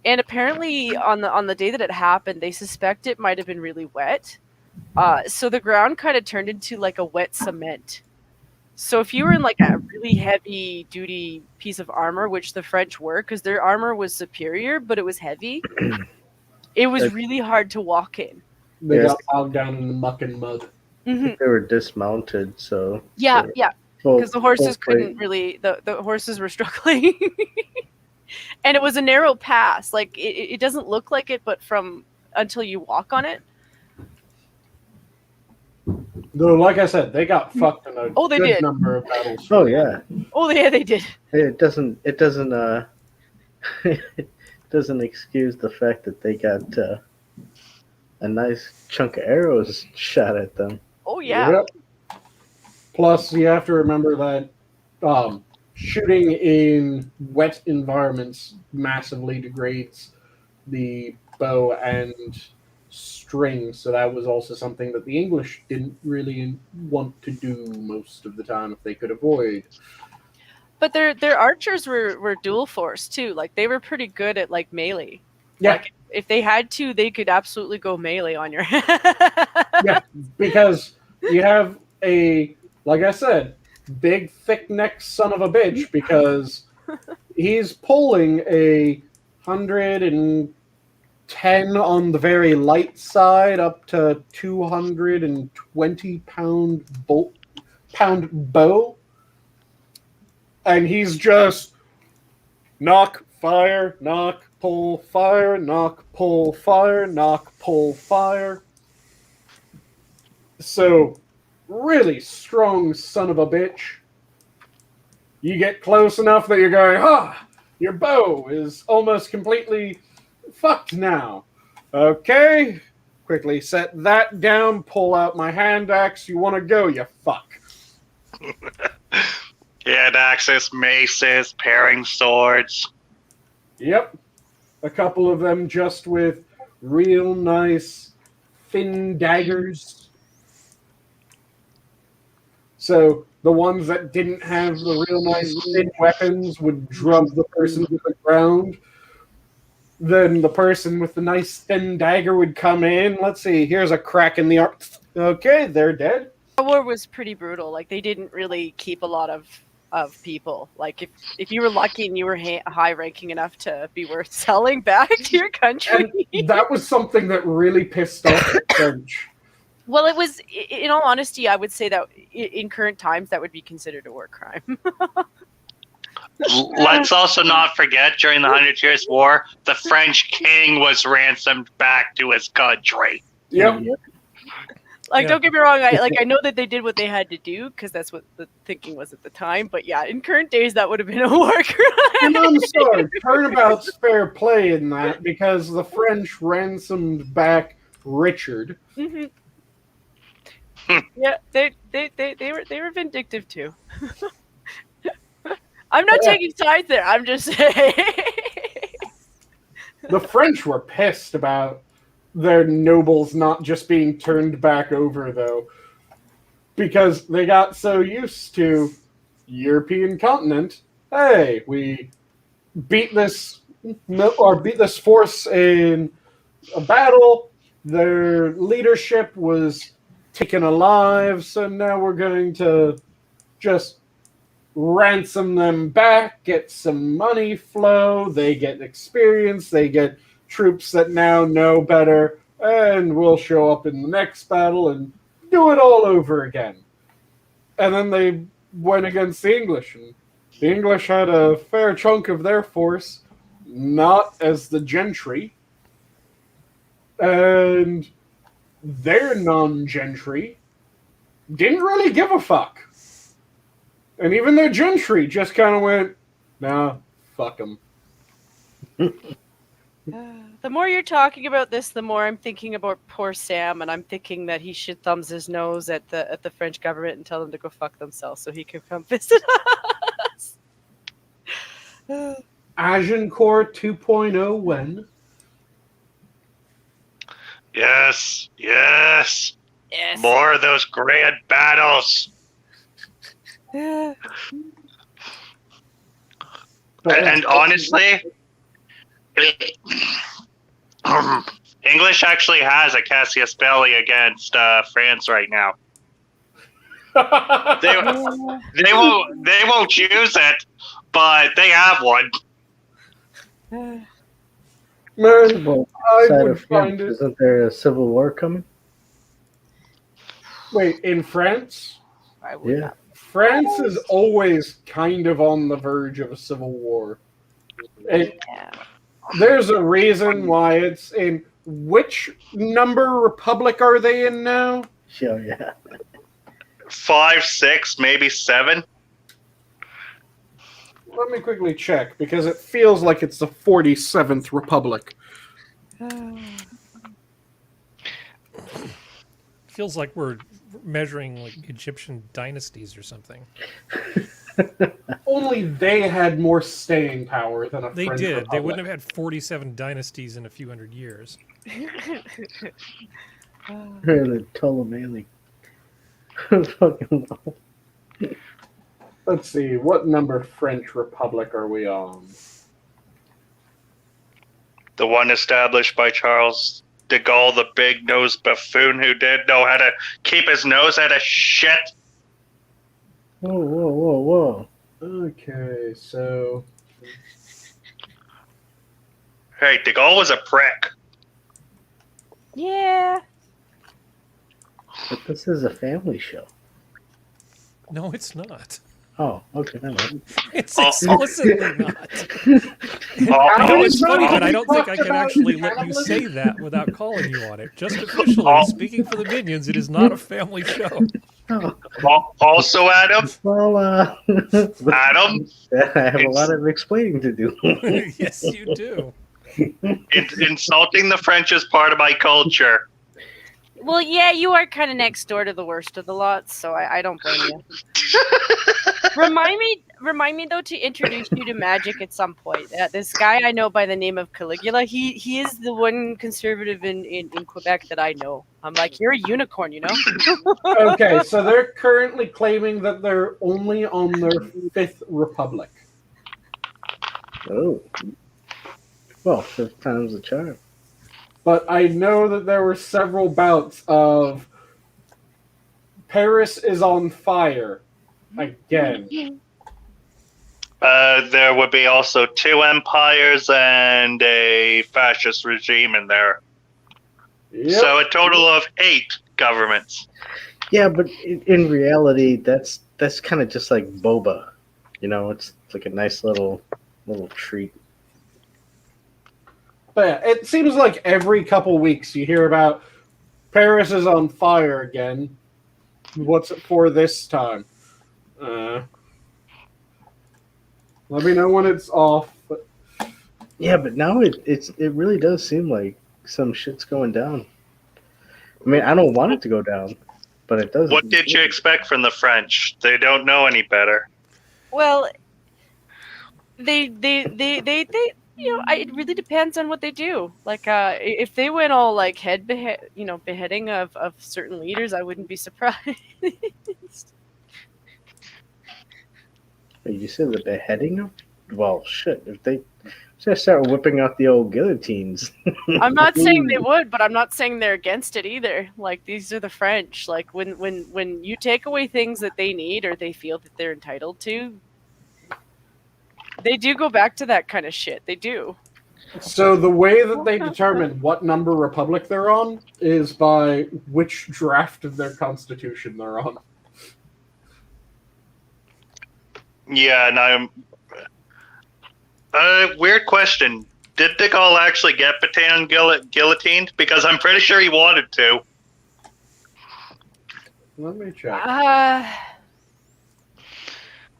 and apparently on the day that it happened, they suspect it might have been really wet. So the ground kind of turned into like a wet cement. So if you were in like a really heavy duty piece of armor, which the French were, because their armor was superior, but it was heavy, it was really hard to walk in. They Yes. got bogged down in the muck and mud. Mm-hmm. They were dismounted, so Yeah, yeah. Because the horses hopefully- couldn't really, the horses were struggling. And it was a narrow pass. Like it doesn't look like it, but from until you walk on it. Though, like I said, they got fucked in a They good did. number of battles. Oh yeah, Oh yeah, they did. it doesn't it doesn't excuse the fact that they got a nice chunk of arrows shot at them. Oh yeah. Yep. Plus, you have to remember that shooting in wet environments massively degrades the bow and string, so that was also something that the English didn't really want to do most of the time if they could avoid. But their archers were dual force too. Like they were pretty good at like melee. Yeah. Like if they had to, they could absolutely go melee on your Yeah, because you have a, like I said, big thick-necked son of a bitch, because he's pulling a 110 on the very light side up to 220 pound bow, and he's just knock, fire, knock, pull, fire, knock, pull, fire, knock, pull, fire. So, really strong son of a bitch. You get close enough that you're going, your bow is almost completely fucked now. Okay, quickly set that down, pull out my hand axe. You want to go, you fuck. Hand axes, maces, paring swords. Yep. A couple of them just with real nice thin daggers. So the ones that didn't have the real nice thin weapons would drub the person to the ground. Then the person with the nice thin dagger would come in. Let's see, here's a crack in the arm. Okay, they're dead. The war was pretty brutal. Like they didn't really keep a lot of of people. Like if you were lucky and you were high ranking enough to be worth selling back to your country. And that was something that really pissed off the French. Well, it was, in all honesty, I would say that in current times that would be considered a war crime. Let's also not forget, during the 100 Years' War, the French king was ransomed back to his country. Yep. Like, don't get me wrong, I know that they did what they had to do, because that's what the thinking was at the time, but yeah, in current days, that would have been a war crime. And I'm sorry, turnabout's fair play in that, because the French ransomed back Richard. Mm-hmm. Yeah, they were vindictive too. I'm not taking sides there. I'm just saying. The French were pissed about their nobles not just being turned back over, though, because they got so used to European continent. Hey, we beat this force in a battle. Their leadership was taken alive, so now we're going to just ransom them back, get some money flow, they get experience, they get troops that now know better, and we'll show up in the next battle and do it all over again. And then they went against the English, and the English had a fair chunk of their force not as the gentry, and their non-gentry didn't really give a fuck. And even their gentry just kind of went, nah, fuck them. The more you're talking about this, the more I'm thinking about poor Sam, and I'm thinking that he should thumbs his nose at the French government and tell them to go fuck themselves so he can come visit us. Agincourt 2.0 when? Yes. More of those grand battles. Yeah. And honestly, English actually has a Cassius Belli against France right now. They won't use it, but they have one. Man, I would find it. Isn't there a civil war coming? Wait, in France? I would Yeah. not. France is always kind of on the verge of a civil war. And Yeah. there's a reason why it's in. Which number republic are they in now? Sure, yeah. 5, 6, maybe 7. Let me quickly check, because it feels like it's the 47th republic. Feels like we're measuring like Egyptian dynasties or something. Only they had more staying power than a They French did. republic. They wouldn't have had 47 dynasties in a few hundred years. The Ptolemaic. Fucking hell. Let's see, what number French republic are we on? The one established by Charles de Gaulle, the big-nosed buffoon who did know how to keep his nose out of shit. Whoa. Okay, so Hey, de Gaulle was a prick. Yeah. But this is a family show. No, it's not. Oh, okay. Never mind. It's Oh. explicitly not. I know it's funny, but I don't think I can actually let you say that without calling you on it. Just officially, speaking for the Minions, it is not a family show. Oh, Also, Adam, well, Adam, I have a lot of explaining to do. Yes, you do. insulting the French is part of my culture. Well, yeah, you are kind of next door to the worst of the lot, so I don't blame you. Remind me though to introduce you to magic at some point. This guy I know by the name of Caligula, he is the one conservative in Quebec that I know. I'm like, you're a unicorn, you know? okay, so they're currently claiming that they're only on their 5th republic. Oh. Well, 5th time's the charm. But I know that there were several bouts of Paris is on fire again. There would be also 2 empires and a fascist regime in there. Yep. So a total of 8 governments. Yeah, but in reality, that's kind of just like boba. You know, it's like a nice little treat. But yeah, it seems like every couple weeks you hear about Paris is on fire again. What's it for this time? Let me know when it's off. But Yeah, but now it really does seem like some shit's going down. I mean, I don't want it to go down, but it does. What did you expect from the French? They don't know any better. Well, they you know, it really depends on what they do. Like, if they went all like beheading of certain leaders, I wouldn't be surprised. You said the beheading of? Well, shit. If they just start whipping out the old guillotines. I'm not saying they would, but I'm not saying they're against it either. Like, these are the French. Like, when you take away things that they need or they feel that they're entitled to, they do go back to that kind of shit. They do. so the way that they determine what number republic they're on is by which draft of their constitution they're on. Yeah, and I'm... weird question. Did De Gaulle actually get Pétain guillotined? Because I'm pretty sure he wanted to. Let me check.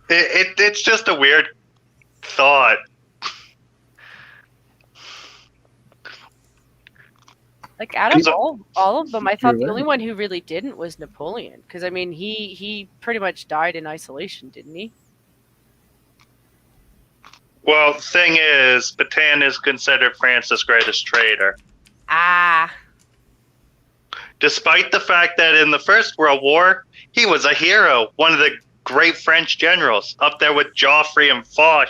It's just a weird thought. Like, out of all of them, I thought the You're only right. one who really didn't was Napoleon. Because, I mean, he pretty much died in isolation, didn't he? Well, the thing is, Pétain is considered France's greatest traitor. Ah. Despite the fact that in the First World War, he was a hero, one of the great French generals, up there with Joffrey and Foch.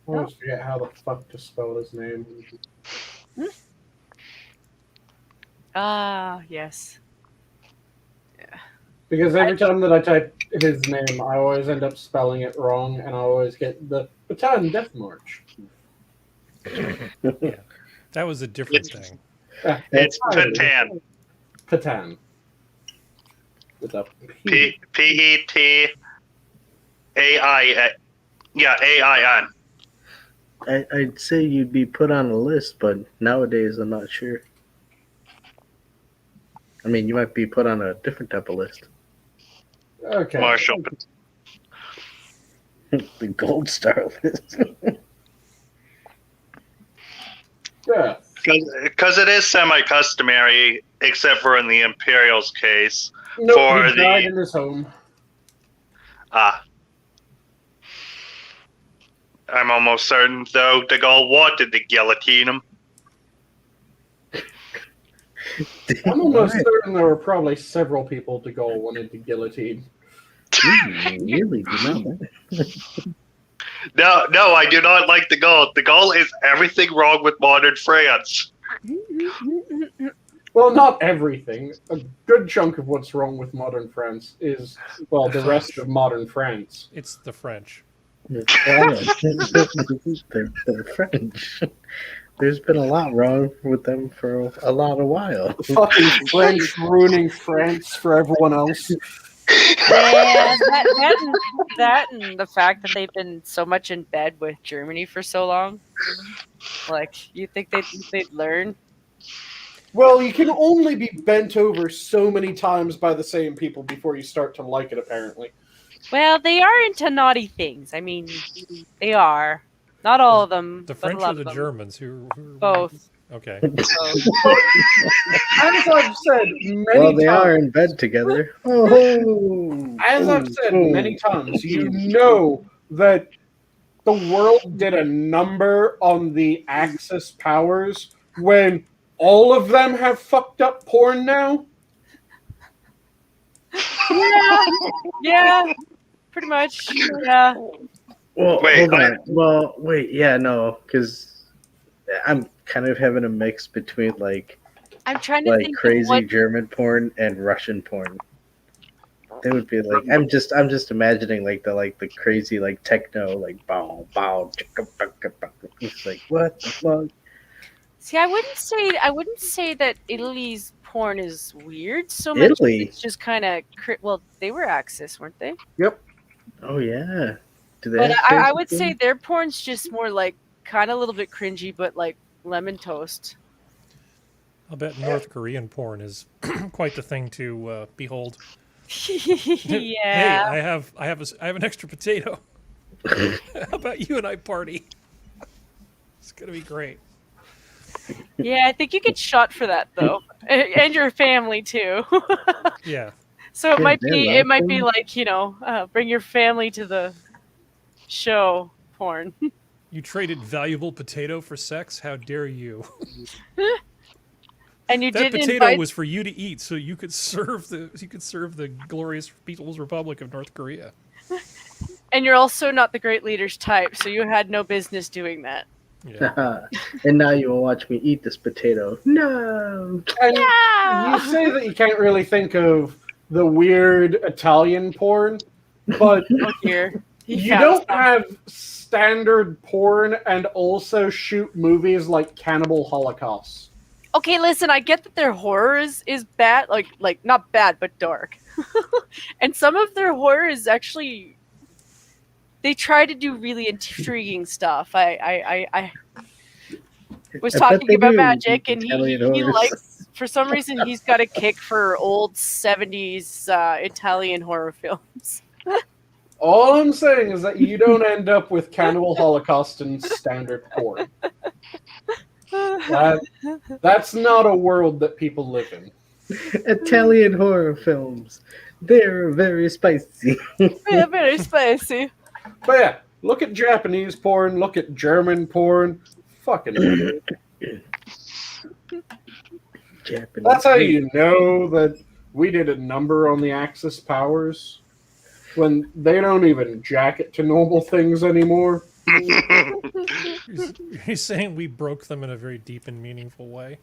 I always forget how the fuck to spell his name. Ah, yes. Because every time that I type his name, I always end up spelling it wrong, and I always get the Bataan Death March. Yeah, that was a different thing. It's Pétain. Bataan. With a P. P-E-T-A-I-N. Yeah, A-I-N. I'd say you'd be put on a list, but nowadays I'm not sure. I mean, you might be put on a different type of list. Okay. Marshall. The gold star list. Yeah. Because it is semi-customary, except for in the Imperial's case. Nope, For he died the- in his home. I'm almost certain, though, De Gaulle wanted to guillotine him. I'm almost certain there were probably several people De Gaulle wanted to guillotine. Really do not. No, I do not like De Gaulle. De Gaulle is everything wrong with modern France. Well, not everything. A good chunk of what's wrong with modern France is, well, the rest of modern France. It's the French. They're French. There's been a lot wrong with them for a lot of while. The fucking French ruining France for everyone else. Yeah, that and the fact that they've been so much in bed with Germany for so long. Like, you think they'd learn? Well, you can only be bent over so many times by the same people before you start to like it, apparently. Well, they are into naughty things. I mean, they are. Not all of them. The but French a lot or the of them. Germans? Who Both. Okay. As I've said many Well, they times, are in bed together. Oh, as I've said many times, you know that the world did a number on the Axis powers when all of them have fucked up porn now. Yeah, pretty much. Yeah. Well, Wait, hold on. Well, wait, yeah, no, because I'm kind of having a mix between like I'm trying to like think of crazy what. German porn and Russian porn. They would be like, I'm just imagining like the crazy like techno like bow bow chicka bucka bucka. It's like what the fuck? See, I wouldn't say that Italy's porn is weird so much. Italy? It's just kind of well, they were Axis, weren't they? Yep. Oh yeah. Do they But have I crazy would porn? say their porn's just more like kind of a little bit cringy, but like lemon toast. I'll bet North Korean porn is quite the thing to behold. Hey, Yeah. I have an extra potato. How about you and I party? It's gonna be great. Yeah, I think you get shot for that though, and your family too. Yeah. So it Yeah, might they be love like bring your family to the show porn. You traded valuable potato for sex? How dare you? And you That didn't potato invite. was for you to eat, so you could serve the glorious People's Republic of North Korea. And you're also not the great leader's type, so you had no business doing that. Yeah. And now you will watch me eat this potato. No. And Yeah! you say that you can't really think of the weird Italian porn, but Oh dear. He you found don't some. have standard porn and also shoot movies like Cannibal Holocaust. Okay, listen, I get that their horror is bad, like not bad, but dark. And some of their horror is actually they try to do really intriguing stuff. I was I bet talking they about do, magic, and he Italian horrors. likes, for some reason, he's got a kick for old 70s Italian horror films. All I'm saying is that you don't end up with Cannibal Holocaust in standard porn. That's not a world that people live in. Italian horror films. They're very spicy. Yeah, very spicy. But yeah, look at Japanese porn, look at German porn. Fucking idiot. Japanese. That's how you know that we did a number on the Axis powers. When they don't even jack it to normal things anymore. He's saying we broke them in a very deep and meaningful way.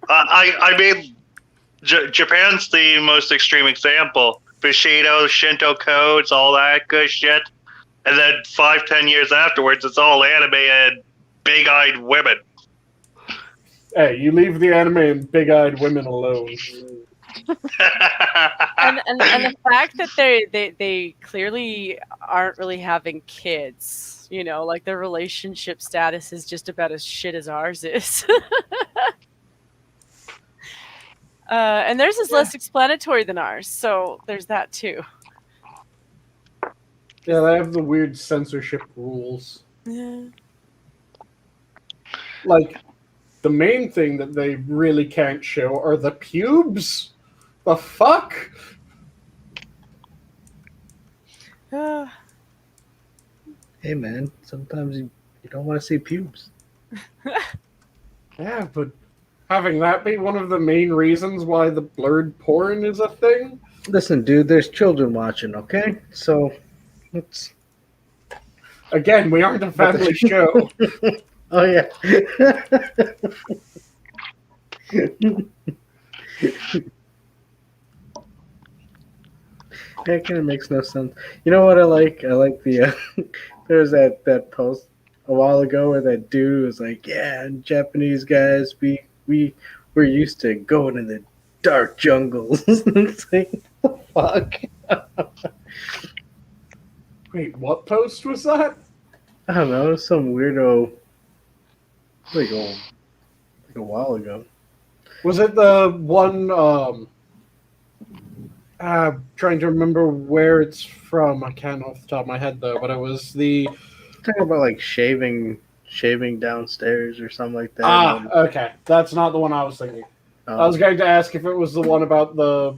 I mean, Japan's the most extreme example. Bushido, Shinto codes, all that good shit. And then 5-10 years afterwards, it's all anime and big-eyed women. Hey, you leave the anime and big-eyed women alone. And the fact that they clearly aren't really having kids, you know, like their relationship status is just about as shit as ours is. And theirs is less explanatory than ours, so there's that too. Yeah, they have the weird censorship rules. Yeah. Like, the main thing that they really can't show are the pubes. The fuck? Hey man, sometimes you don't want to see pubes. Yeah, but having that be one of the main reasons why the blurred porn is a thing? Listen, dude, there's children watching, okay? So let's. Again, we aren't a family show. Oh yeah. That kind of makes no sense. You know what I like? I like the there was that post a while ago where that dude was like, "Yeah, Japanese guys, we're used to going in the dark jungles." It's like, what the fuck? Wait, what post was that? I don't know. It was some weirdo. Like a while ago. Was it the one, trying to remember where it's from. I can't off the top of my head, though, but it was the... Talking about like shaving downstairs or something like that. Okay. That's not the one I was thinking. Oh. I was going to ask if it was the one about the,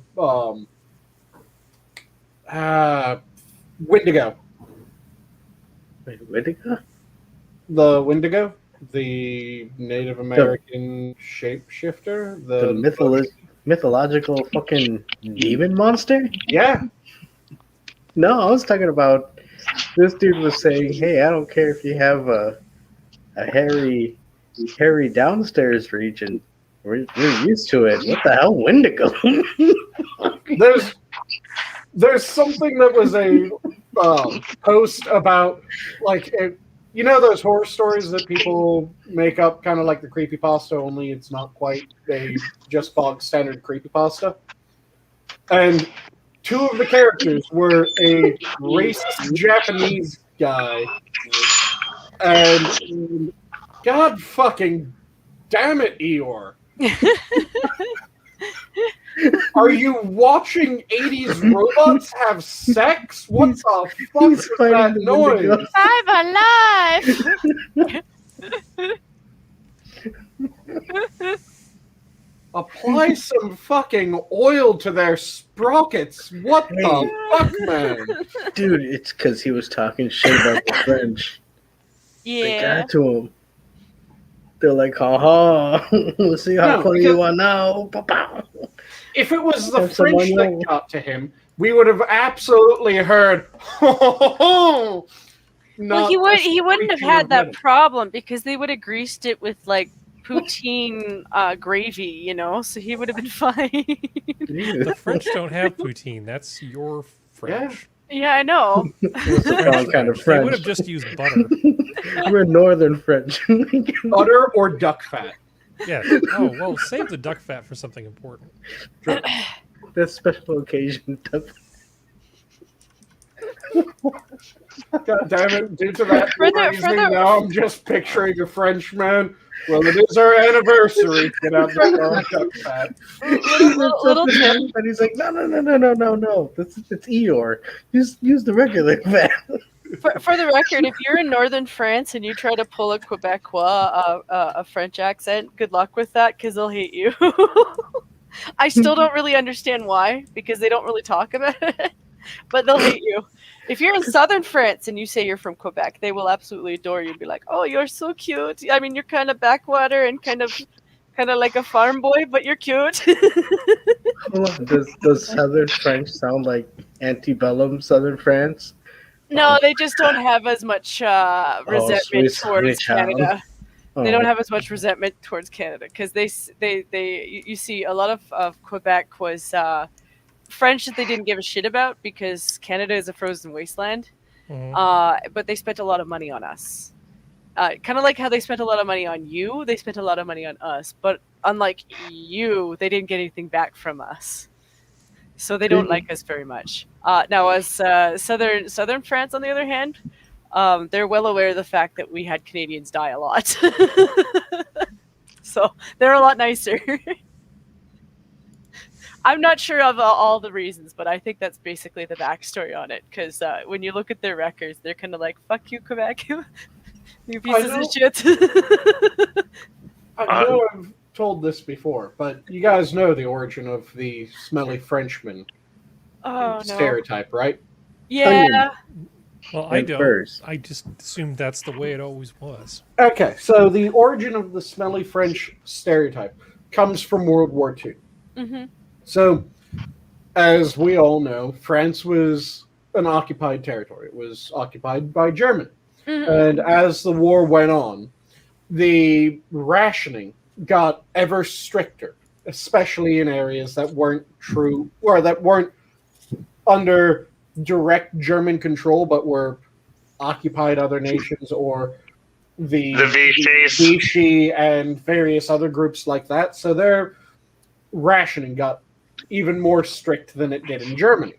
Wendigo. Wait, Wendigo? The Wendigo? The Native American shapeshifter? The mythological fucking demon monster? Yeah. No, I was talking about this dude was saying, "Hey, I don't care if you have a hairy downstairs region. We're used to it. What the hell, Wendigo? There's something that was a post about, like, you know those horror stories that people make up, kind of like the creepypasta, only it's not quite a just bog standard creepypasta. And two of the characters were a racist Japanese guy, and God fucking damn it, Eeyore. Are you watching 80s robots have sex? What the fuck is that noise? I'm alive! Apply some fucking oil to their sprockets. What the fuck, man? Dude, it's because he was talking shit about the French. They Yeah. got to him. They're like, ha, let's see how funny you are now. Pow-pow. If it was the Have some French that onion. got to him, we would have absolutely heard. Well, he wouldn't have had that Reddit. problem because they would have greased it with like poutine gravy, you know, so he would have been fine. The French don't have poutine. That's your French. Yeah, I know. Wrong kind of They would French. have just used butter. We're Northern French. Butter or duck fat? Yeah. Oh, well, save the duck fat for something important. That's special occasion. God damn it! Due to that For the- reason, for the- now I'm just picturing a Frenchman. Well, it is our anniversary. Get out the duck fat. little tip. And he's like, no. It's Eeyore. Use the regular fat. For the record, if you're in northern France and you try to pull a Quebecois, a French accent, good luck with that because they'll hate you. I still don't really understand why because they don't really talk about it, but they'll hate you. If you're in southern France and you say you're from Quebec, they will absolutely adore you and be like, "Oh, you're so cute. I mean, you're kind of backwater and kind of like a farm boy, but you're cute." Hold on. Does Southern French sound like antebellum Southern France? No, they just don't have as much resentment towards Canada. They don't have as much resentment towards Canada because you see a lot of Quebec was French that they didn't give a shit about because Canada is a frozen wasteland. Mhm. But they spent a lot of money on us. Kind of like how they spent a lot of money on you, they spent a lot of money on us. But unlike you, they didn't get anything back from us. So they don't like us very much. Now, as southern France, on the other hand, they're well aware of the fact that we had Canadians die a lot. So they're a lot nicer. I'm not sure of all the reasons, but I think that's basically the backstory on it. Because when you look at their records, they're kind of like, "Fuck you, Quebec, you pieces of shit." I know I've told this before, but you guys know the origin of the smelly Frenchman stereotype, right? Yeah. Well, I And don't. furs. I just assumed that's the way it always was. Okay, so the origin of the smelly French stereotype comes from World War II. Mm-hmm. So, as we all know, France was an occupied territory. It was occupied by Germany. Mm-hmm. And as the war went on, the rationing got ever stricter, especially in areas that weren't true, or that weren't under direct German control, but were occupied other nations, or the Vichy and various other groups like that. So their rationing got even more strict than it did in Germany.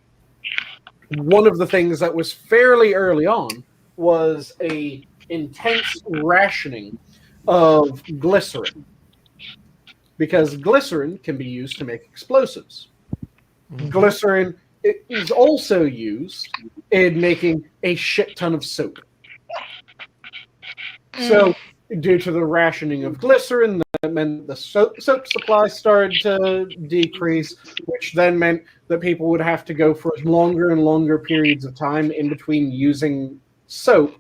One of the things that was fairly early on was a intense rationing of glycerin, because glycerin can be used to make explosives. Glycerin is also used in making a shit ton of soap. So, due to the rationing of glycerin, that meant the soap supply started to decrease, which then meant that people would have to go for longer and longer periods of time in between using soap.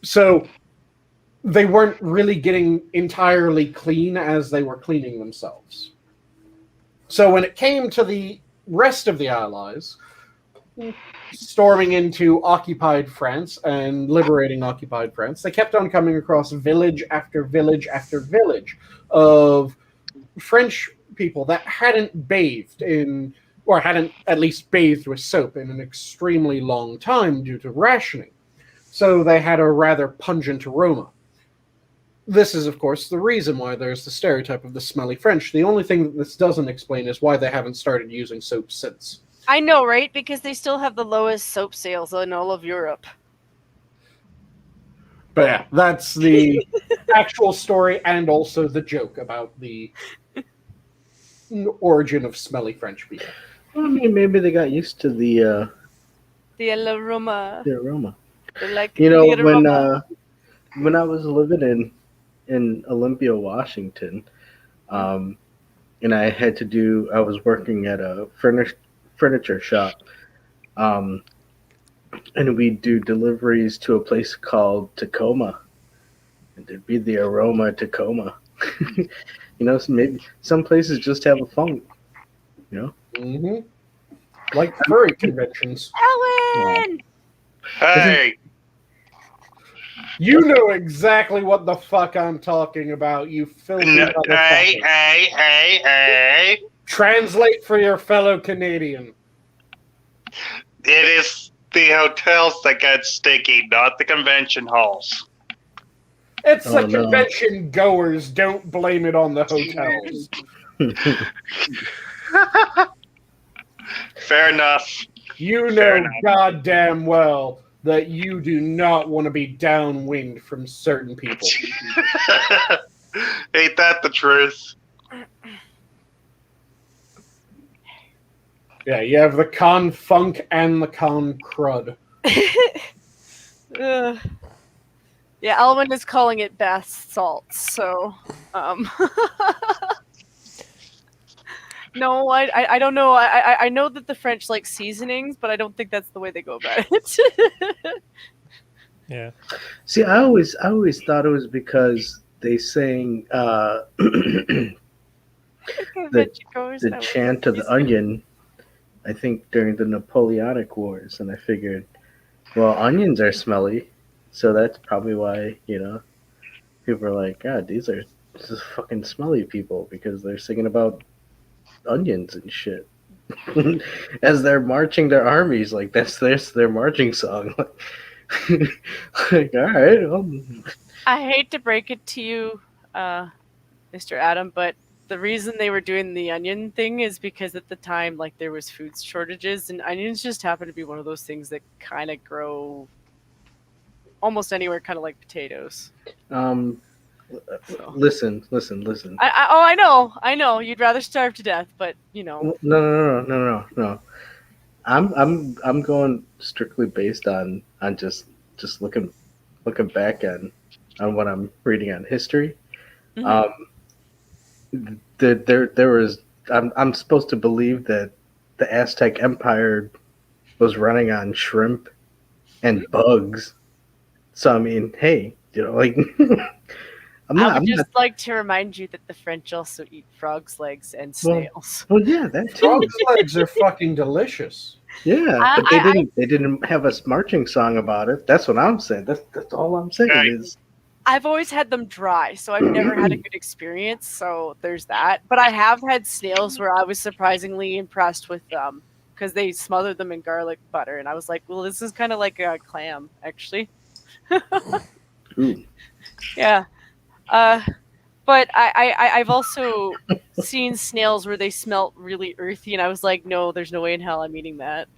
So they weren't really getting entirely clean as they were cleaning themselves. So when it came to the rest of the Allies, storming into occupied France and liberating occupied France, they kept on coming across village after village after village of French people that hadn't bathed in, or hadn't at least bathed with soap in an extremely long time due to rationing. So they had a rather pungent aroma. This is, of course, the reason why there's the stereotype of the smelly French. The only thing that this doesn't explain is why they haven't started using soap since. I know, right? Because they still have the lowest soap sales in all of Europe. But yeah, that's the actual story and also the joke about the origin of smelly French people. Well, I mean, maybe they got used to the aroma. The aroma. They like You know, the aroma. when I was living in Olympia, Washington, and I was working at a furniture shop, and we'd do deliveries to a place called Tacoma, and there'd be the aroma of Tacoma. You know, so maybe some places just have a funk. You know, Mm-hmm. Like furry conventions. Ellen! Hey, You know exactly what the fuck I'm talking about, you filthy motherfucker. hey. Translate for your fellow Canadian. It is the hotels that get sticky, not the convention halls. It's Oh, the no. convention goers. Don't blame it on the hotels. Fair enough. You Fair know enough. goddamn well that you do not want to be downwind from certain people. Ain't that the truth? Yeah, you have the con funk and the con crud. Ugh. Yeah, Elwin is calling it bath salts, so no, I don't know. I know that the French like seasonings, but I don't think that's the way they go about it. Yeah. see, I always thought it was because they sang the chant of the onion. I think during the Napoleonic Wars, and I figured, well, onions are smelly, so that's probably why, you know, people are like, God, these are just fucking smelly people because they're singing about onions and shit. As they're marching their armies, like that's their marching song. Like, all right, well, I hate to break it to you, Mr. Adam, but the reason they were doing the onion thing is because at the time, like, there was food shortages, and onions just happen to be one of those things that kind of grow almost anywhere, kind of like potatoes. So. listen. I know. You'd rather starve to death, but you know. No. I'm going strictly based on just looking back on what I'm reading on history. Mhm. There was I'm supposed to believe that the Aztec Empire was running on shrimp and bugs. So I mean, hey, you know, like I would just like to remind you that the French also eat frogs' legs and snails. Well, yeah, that too. Frog's legs are fucking delicious. Yeah, but they didn't have a marching song about it. That's what I'm saying. That's all I'm saying Right. is I've always had them dry, so I've never had a good experience. So there's that. But I have had snails where I was surprisingly impressed with them because they smothered them in garlic butter, and I was like, "Well, this is kind of like a clam, actually." ooh. Yeah. But I've also seen snails where they smelt really earthy, and I was like, "No, there's no way in hell I'm eating that."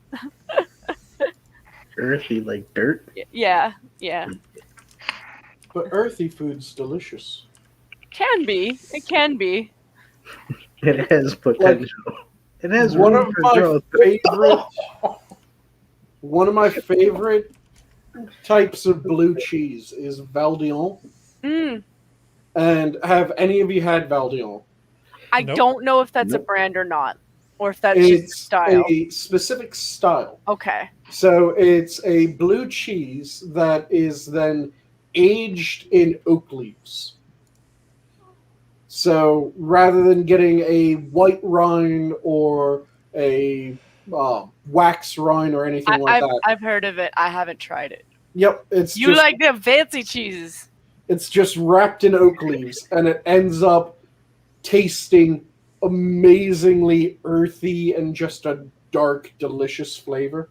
Earthy like dirt. Yeah. But earthy food's delicious. Can be. It can be. It has potential. It has One room of for my growth. favorite one of my favorite types of blue cheese is Valdion. Mm. And have any of you had Valdion? I Nope. don't know if that's a Nope. brand or not, or if that's just a It's style. a specific style. Okay. So it's a blue cheese that is then aged in oak leaves. So rather than getting a white rind or a wax rind or anything like that. I've heard of it. I haven't tried it. Yep, it's You just, like them fancy cheeses. it's just wrapped in oak leaves, and it ends up tasting amazingly earthy and just a dark, delicious flavor.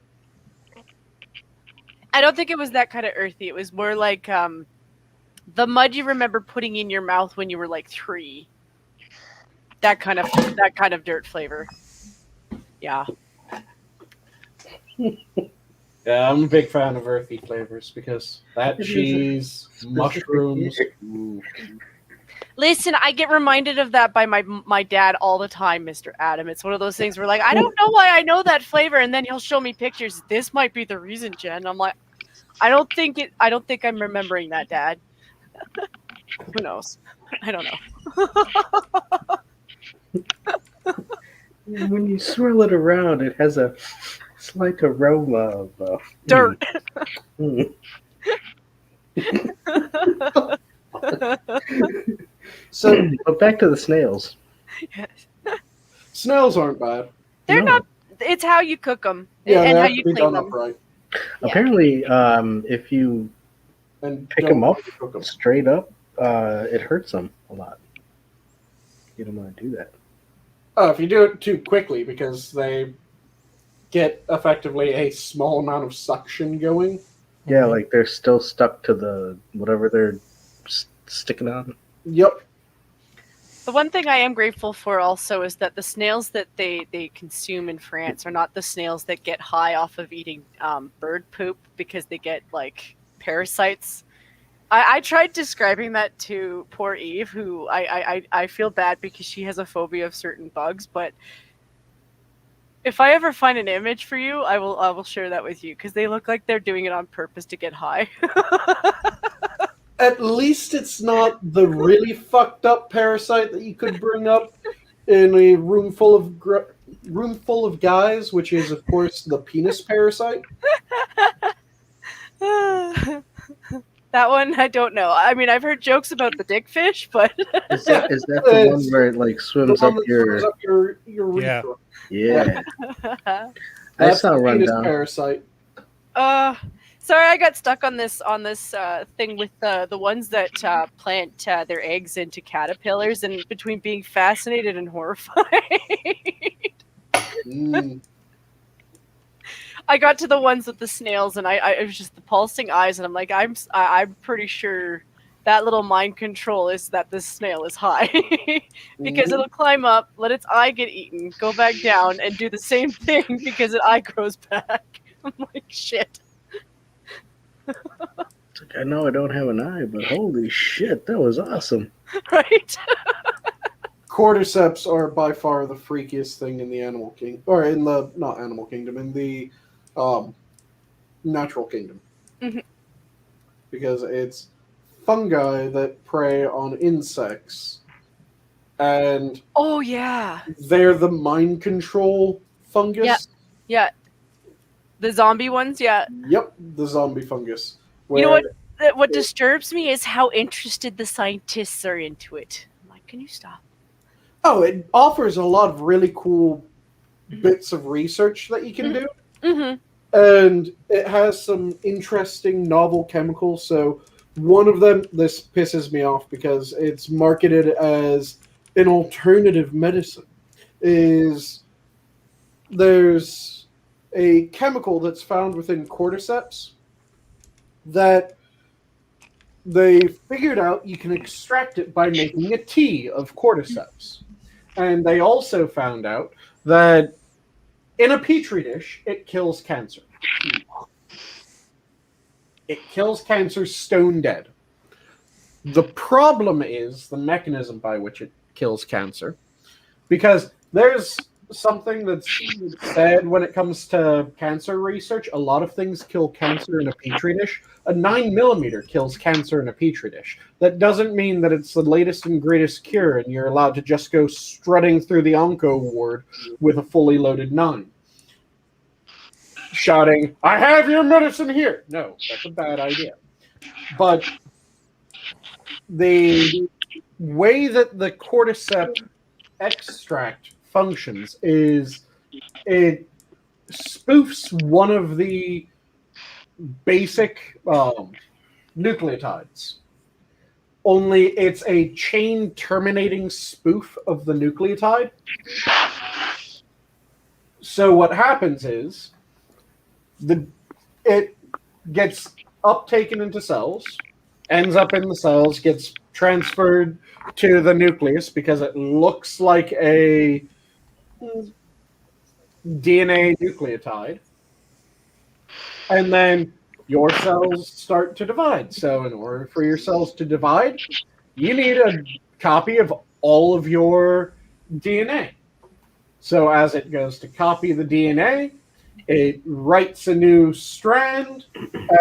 I don't think it was that kind of earthy. It was more like the mud you remember putting in your mouth when you were like 3. That kind of dirt flavor. Yeah. Yeah, I'm a big fan of earthy flavors because that cheese, mushrooms. Listen, I get reminded of that by my dad all the time, Mr. Adam. It's one of those things where like, I don't know why I know that flavor, and then he'll show me pictures. This might be the reason, Jen. I'm like, I don't think I'm remembering that, Dad. Who knows? I don't know. When you swirl it around, it has a slight aroma of Dirt. So, but back to the snails. Yes. snails aren't bad. They're No. not. It's how you cook them Yeah, and they how have you to be clean done them. upright. Yeah. Apparently, if you And pick don't them up cook 'em. straight up, it hurts them a lot. You don't want to do that. Oh, if you do it too quickly, because they get effectively a small amount of suction going. Yeah, like they're still stuck to the whatever they're sticking on. Yep. The one thing I am grateful for also is that the snails that they consume in France are not the snails that get high off of eating bird poop because they get like parasites. I tried describing that to poor Eve, who I feel bad because she has a phobia of certain bugs, but if I ever find an image for you, I will share that with you because they look like they're doing it on purpose to get high. At least it's not the really fucked up parasite that you could bring up in a room full of guys, which is of course the penis parasite. That one, I don't know. I mean, I've heard jokes about the dick fish, but Is that the one where it like The swims one up that your? swims up your Yeah. urethra. Yeah, I That's saw the a penis rundown. parasite. sorry, I got stuck on this thing with the ones that plant their eggs into caterpillars, and between being fascinated and horrified. Mm. I got to the ones with the snails, and it was just the pulsing eyes, and I'm like, I'm pretty sure that little mind control is that this snail is high, because it'll climb up, let its eye get eaten, go back down, and do the same thing because its eye grows back. I'm like, shit. It's like, I know I don't have an eye, but holy shit, that was awesome. Right? Cordyceps are by far the freakiest thing in the animal kingdom, or in the not animal kingdom, in the natural kingdom, because it's fungi that prey on insects, and Oh yeah, they're the mind control fungus. yeah. The zombie ones, yeah. Yep, the zombie fungus. You know where- what disturbs me is how interested the scientists are into it. I'm like, can you stop? Oh, it offers a lot of really cool bits of research that you can do. Mm-hmm. And it has some interesting novel chemicals. So one of them, this pisses me off because it's marketed as an alternative medicine, is there's a chemical that's found within cordyceps that they figured out you can extract it by making a tea of cordyceps. And they also found out that in a petri dish, it kills cancer. It kills cancer stone dead. The problem is the mechanism by which it kills cancer. Because there's something that's said when it comes to cancer research. A lot of things kill cancer in a petri dish. A 9mm kills cancer in a petri dish. That doesn't mean that it's the latest and greatest cure and you're allowed to just go strutting through the onco ward with a fully loaded 9. Shouting, I have your medicine here. No, that's a bad idea. But the way that the cordyceps extract functions is it spoofs one of the basic nucleotides. Only it's a chain terminating spoof of the nucleotide. So what happens is it gets uptaken into cells, ends up in the cells, gets transferred to the nucleus because it looks like a DNA nucleotide. And then your cells start to divide. So in order for your cells to divide, you need a copy of all of your DNA. So as it goes to copy the DNA, it writes a new strand,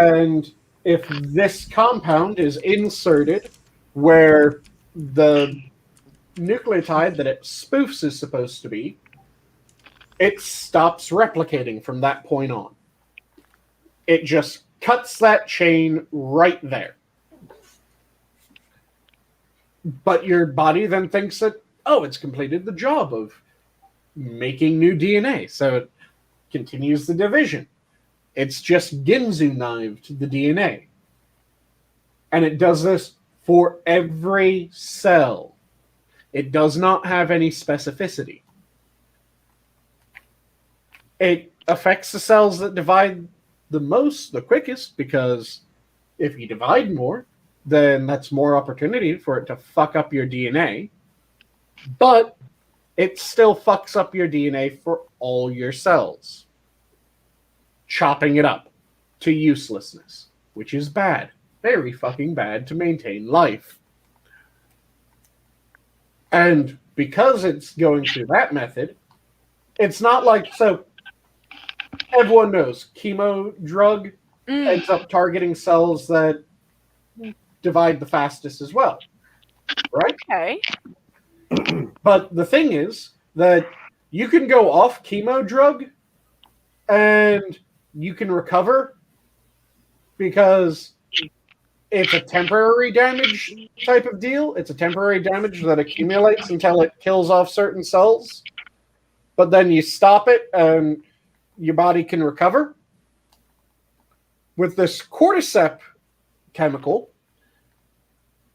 and if this compound is inserted where the nucleotide that it spoofs is supposed to be, it stops replicating from that point on. It just cuts that chain right there. But your body then thinks that, oh, it's completed the job of making new DNA. So it continues the division. It's just Ginzu-knived the DNA. And it does this for every cell. It does not have any specificity. It affects the cells that divide the quickest, because if you divide more, then that's more opportunity for it to fuck up your DNA. But it still fucks up your DNA for all your cells, chopping it up to uselessness, which is bad. Very fucking bad to maintain life. And because it's going through that method, it's not like, so everyone knows chemo drug ends up targeting cells that divide the fastest as well, right? Okay. But the thing is that you can go off chemo drug and you can recover because it's a temporary damage type of deal. It's a temporary damage that accumulates until it kills off certain cells. But then you stop it and your body can recover. With this cordyceps chemical,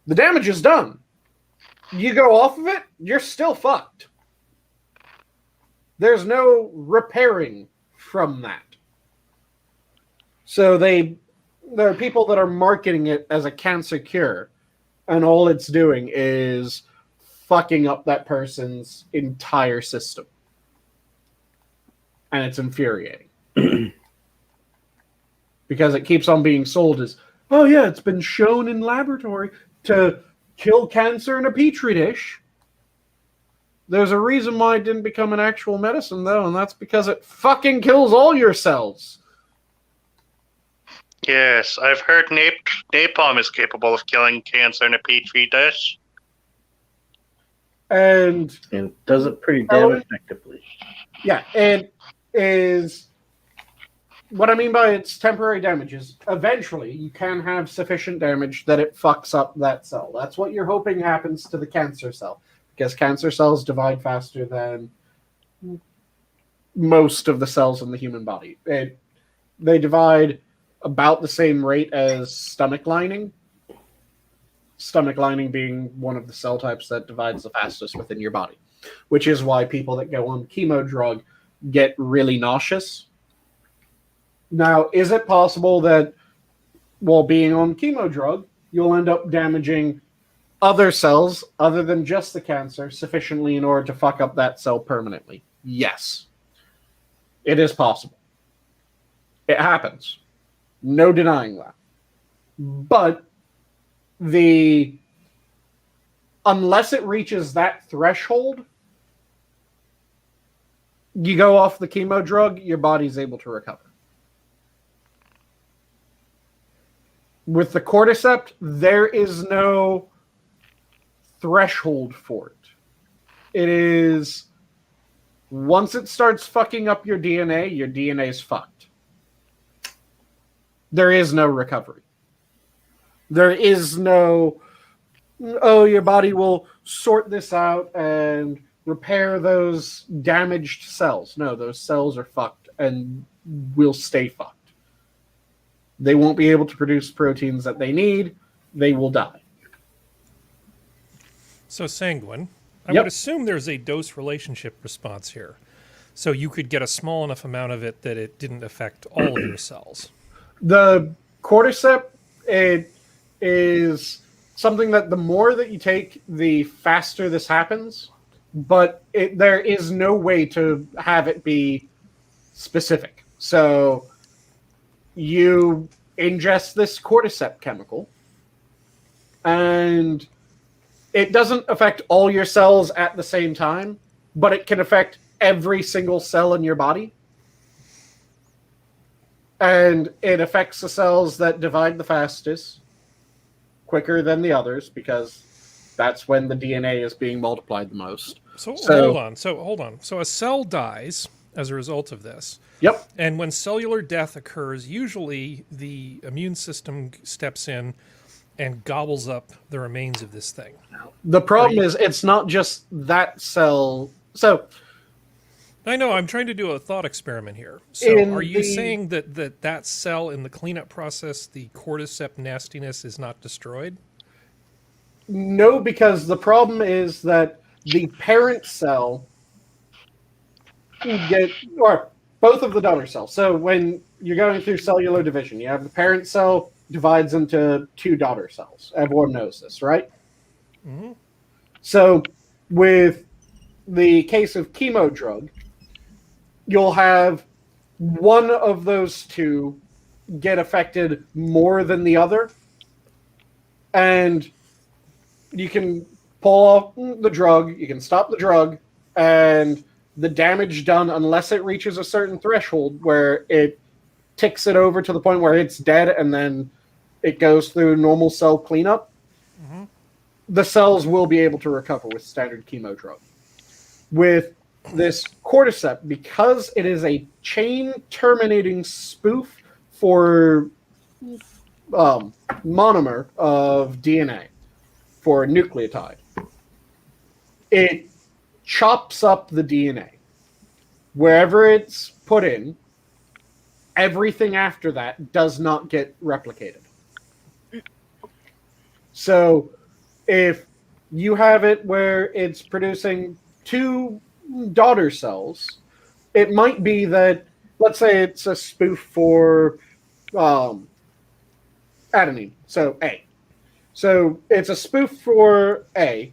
the damage is done. You go off of it, you're still fucked. There's no repairing from that. So there are people that are marketing it as a cancer cure, and all it's doing is fucking up that person's entire system. And it's infuriating. Because it keeps on being sold as, oh yeah, it's been shown in laboratory to kill cancer in a petri dish. There's a reason why it didn't become an actual medicine, though, and that's because it fucking kills all your cells. Yes, I've heard napalm is capable of killing cancer in a petri dish. And does it pretty damn effectively. Yeah, and is what I mean by its temporary damage is eventually you can have sufficient damage that it fucks up that cell. That's what you're hoping happens to the cancer cell, because cancer cells divide faster than most of the cells in the human body. They divide about the same rate as stomach lining. Stomach lining being one of the cell types that divides the fastest within your body, which is why people that go on chemo drug get really nauseous. Now, is it possible that while being on chemo drug, you'll end up damaging other cells other than just the cancer sufficiently in order to fuck up that cell permanently? Yes. It is possible. It happens. No denying that. But unless it reaches that threshold, you go off the chemo drug, your body's able to recover. With the cordyceps, there is no threshold for it. It is, once it starts fucking up your DNA is fucked. There is no recovery. There is no, oh, your body will sort this out and repair those damaged cells. No, those cells are fucked and will stay fucked. They won't be able to produce proteins that they need. They will die. So Sanguine, I Yep. would assume there's a dose relationship response here. So you could get a small enough amount of it that it didn't affect all of your cells. The cordyceps, it is something that the more that you take, the faster this happens. But there is no way to have it be specific. So you ingest this cordyceps chemical, and it doesn't affect all your cells at the same time, but it can affect every single cell in your body. And it affects the cells that divide the fastest, quicker than the others, because that's when the DNA is being multiplied the most. So hold on. So a cell dies as a result of this. Yep. And when cellular death occurs, usually the immune system steps in and gobbles up the remains of this thing. The problem is it's not just that cell. So I know, I'm trying to do a thought experiment here. So are you saying that cell in the cleanup process, the cordyceps nastiness, is not destroyed? no, because the problem is that the parent cell or both of the daughter cells. So when you're going through cellular division, you have the parent cell divides into two daughter cells. Everyone knows this, right? Mm-hmm. So with the case of chemo drug, you'll have one of those two get affected more than the other, and you can pull off the drug, you can stop the drug, and the damage done, unless it reaches a certain threshold where it ticks it over to the point where it's dead and then it goes through normal cell cleanup, the cells will be able to recover with standard chemo drug. With this cordyceps, because it is a chain-terminating spoof for monomer of DNA, for a nucleotide, it chops up the DNA. Wherever it's put in, everything after that does not get replicated. So if you have it where it's producing two daughter cells, it might be that, let's say it's a spoof for adenine, so A. So it's a spoof for A,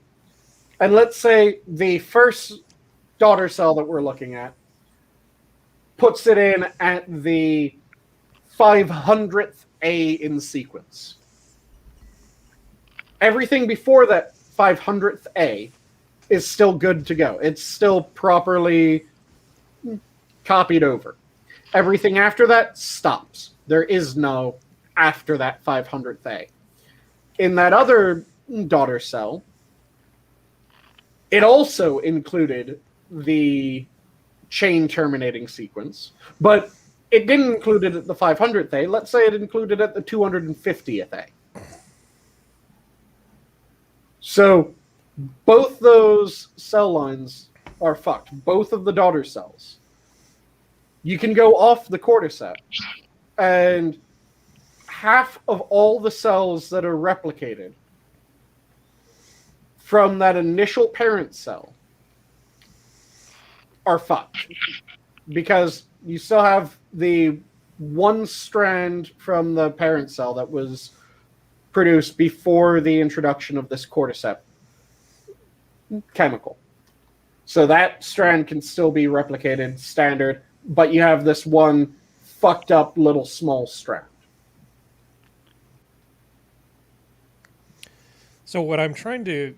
and let's say the first daughter cell that we're looking at puts it in at the 500th A in sequence. Everything before that 500th A is still good to go. It's still properly copied over. Everything after that stops. There is no after that 500th A. In that other daughter cell, it also included the chain terminating sequence, but it didn't include it at the 500th A. Let's say it included it at the 250th A. So both those cell lines are fucked. Both of the daughter cells. You can go off the cordyceps, and half of all the cells that are replicated from that initial parent cell are fucked. Because you still have the one strand from the parent cell that was produced before the introduction of this cordyceps chemical. So that strand can still be replicated standard, but you have this one fucked up little small strand. So what I'm trying to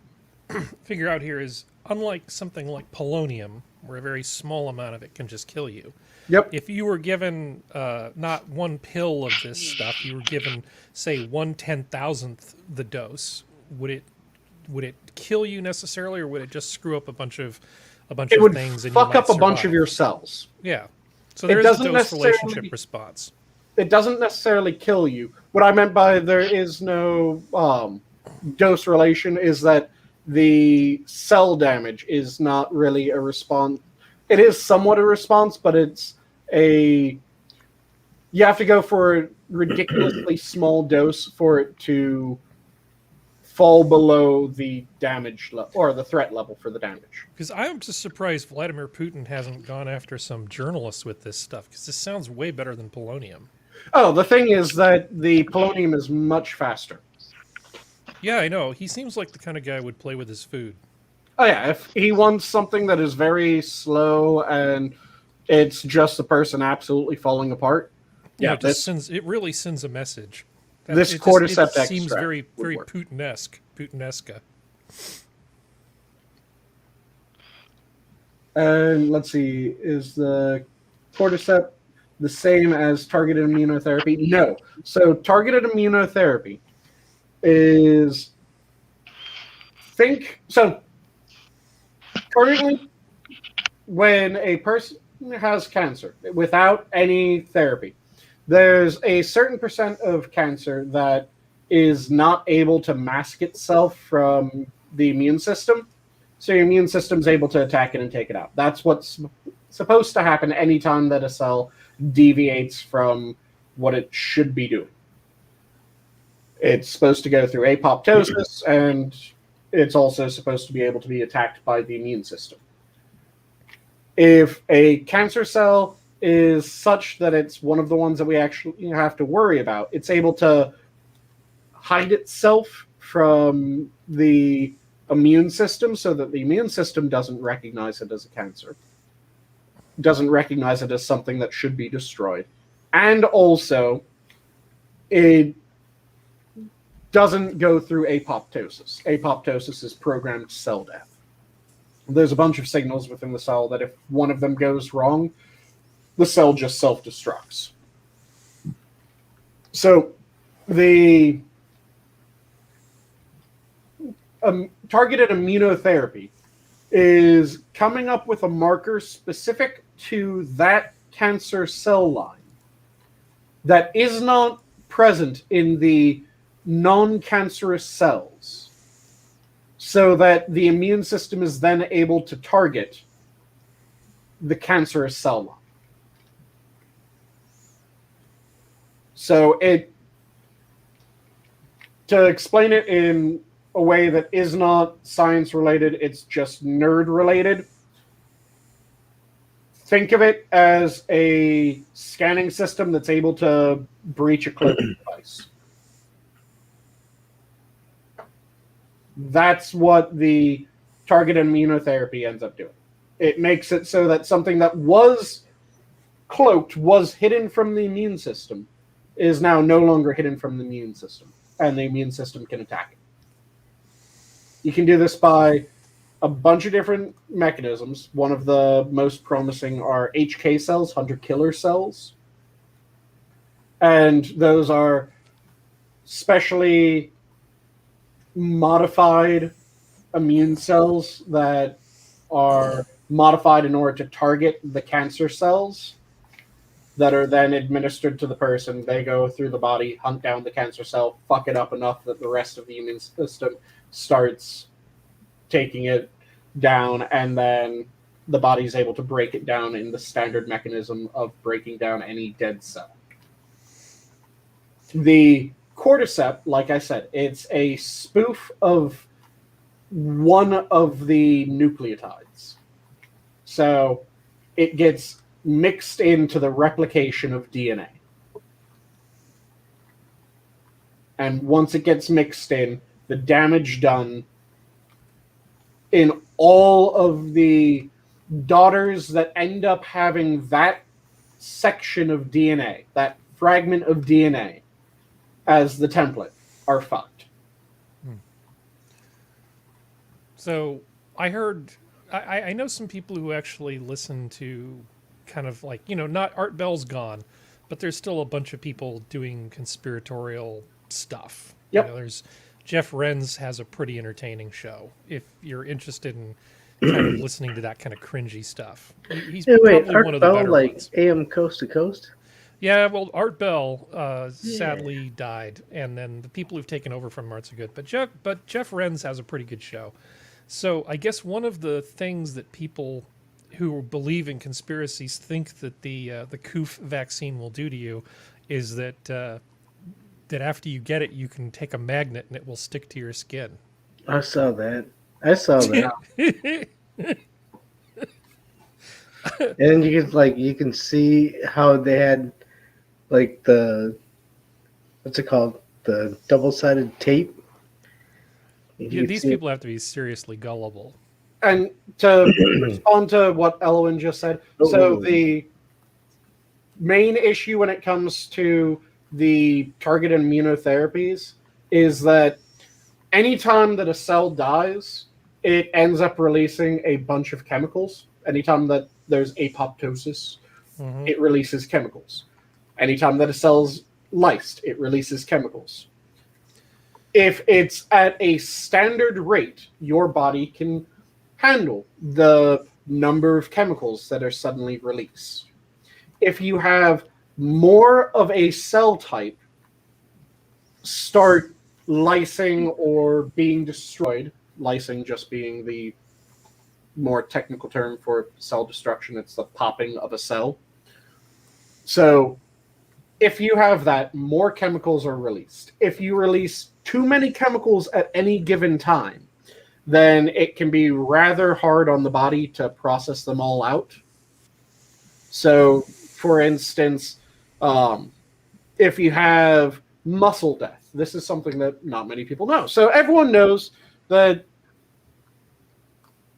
figure out here is, unlike something like polonium, where a very small amount of it can just kill you, Yep. if you were given not one pill of this stuff, you were given, say, 1/10,000th the dose, would it kill you necessarily, or would it just screw up a bunch of It would things and fuck you up might a bunch survive? of your cells. Yeah. So there is a dose relationship response. It doesn't necessarily kill you. What I meant by there is no dose relation is that the cell damage is not really a response. It is somewhat a response, but you have to go for a ridiculously small dose for it to fall below the damage level or the threat level for the damage. Because I'm just surprised Vladimir Putin hasn't gone after some journalists with this stuff, because this sounds way better than polonium. Oh, the thing is that the polonium is much faster. Yeah, I know. He seems like the kind of guy who would play with his food. Oh yeah, if he wants something that is very slow and it's just the person absolutely falling apart. Yeah, it really sends a message. This cordyceps extract seems very Putin-esque. And let's see, is the cordyceps the same as targeted immunotherapy? No. So targeted immunotherapy is currently when a person has cancer without any therapy, there's a certain percent of cancer that is not able to mask itself from the immune system. So your immune system is able to attack it and take it out. That's what's supposed to happen anytime that a cell deviates from what it should be doing. It's supposed to go through apoptosis, and it's also supposed to be able to be attacked by the immune system. If a cancer cell is such that it's one of the ones that we actually have to worry about, it's able to hide itself from the immune system so that the immune system doesn't recognize it as a cancer, doesn't recognize it as something that should be destroyed. And also, it doesn't go through apoptosis. Apoptosis is programmed cell death. There's a bunch of signals within the cell that if one of them goes wrong, the cell just self-destructs. So the targeted immunotherapy is coming up with a marker specific to that cancer cell line that is not present in the non-cancerous cells, so that the immune system is then able to target the cancerous cell line. So to explain it in a way that is not science related, it's just nerd related. Think of it as a scanning system that's able to breach a cloaking device. That's what the targeted immunotherapy ends up doing. It makes it so that something that was cloaked, was hidden from the immune system, is now no longer hidden from the immune system, and the immune system can attack it. You can do this by a bunch of different mechanisms. One of the most promising are HK cells, hunter-killer cells. And those are specially modified immune cells that are modified in order to target the cancer cells that are then administered to the person. They go through the body, hunt down the cancer cell, fuck it up enough that the rest of the immune system starts taking it down, and then the body's able to break it down in the standard mechanism of breaking down any dead cell. The cordyceps, like I said, it's a spoof of one of the nucleotides. So it gets mixed into the replication of DNA. And once it gets mixed in, the damage done in all of the daughters that end up having that section of DNA, that fragment of DNA, as the template, are fucked. So I heard, I know some people who actually listen to kind of like, not Art Bell's gone, but there's still a bunch of people doing conspiratorial stuff. Yep. There's Jeff Renz has a pretty entertaining show if you're interested in kind of listening to that kind of cringy stuff. He's probably Art one of the Bell, better like ones. AM Coast to Coast? Yeah, well, Art Bell sadly died, and then the people who've taken over from Art's are good. But Jeff Renz has a pretty good show. So I guess one of the things that people who believe in conspiracies think that the COOF vaccine will do to you is that that after you get it, you can take a magnet and it will stick to your skin. I saw that. And you can see how they had like the what's it called? The double-sided tape. Yeah, these people have to be seriously gullible. And to respond to what Elwin just said, so the main issue when it comes to the targeted immunotherapies is that anytime that a cell dies, it ends up releasing a bunch of chemicals. Anytime that there's apoptosis, it releases chemicals. Anytime that a cell's lysed, it releases chemicals. If it's at a standard rate, your body can handle the number of chemicals that are suddenly released. If you have more of a cell type start lysing or being destroyed, lysing just being the more technical term for cell destruction, it's the popping of a cell. So if you have that, more chemicals are released. If you release too many chemicals at any given time, then it can be rather hard on the body to process them all out. So, for instance, if you have muscle death, this is something that not many people know. So everyone knows that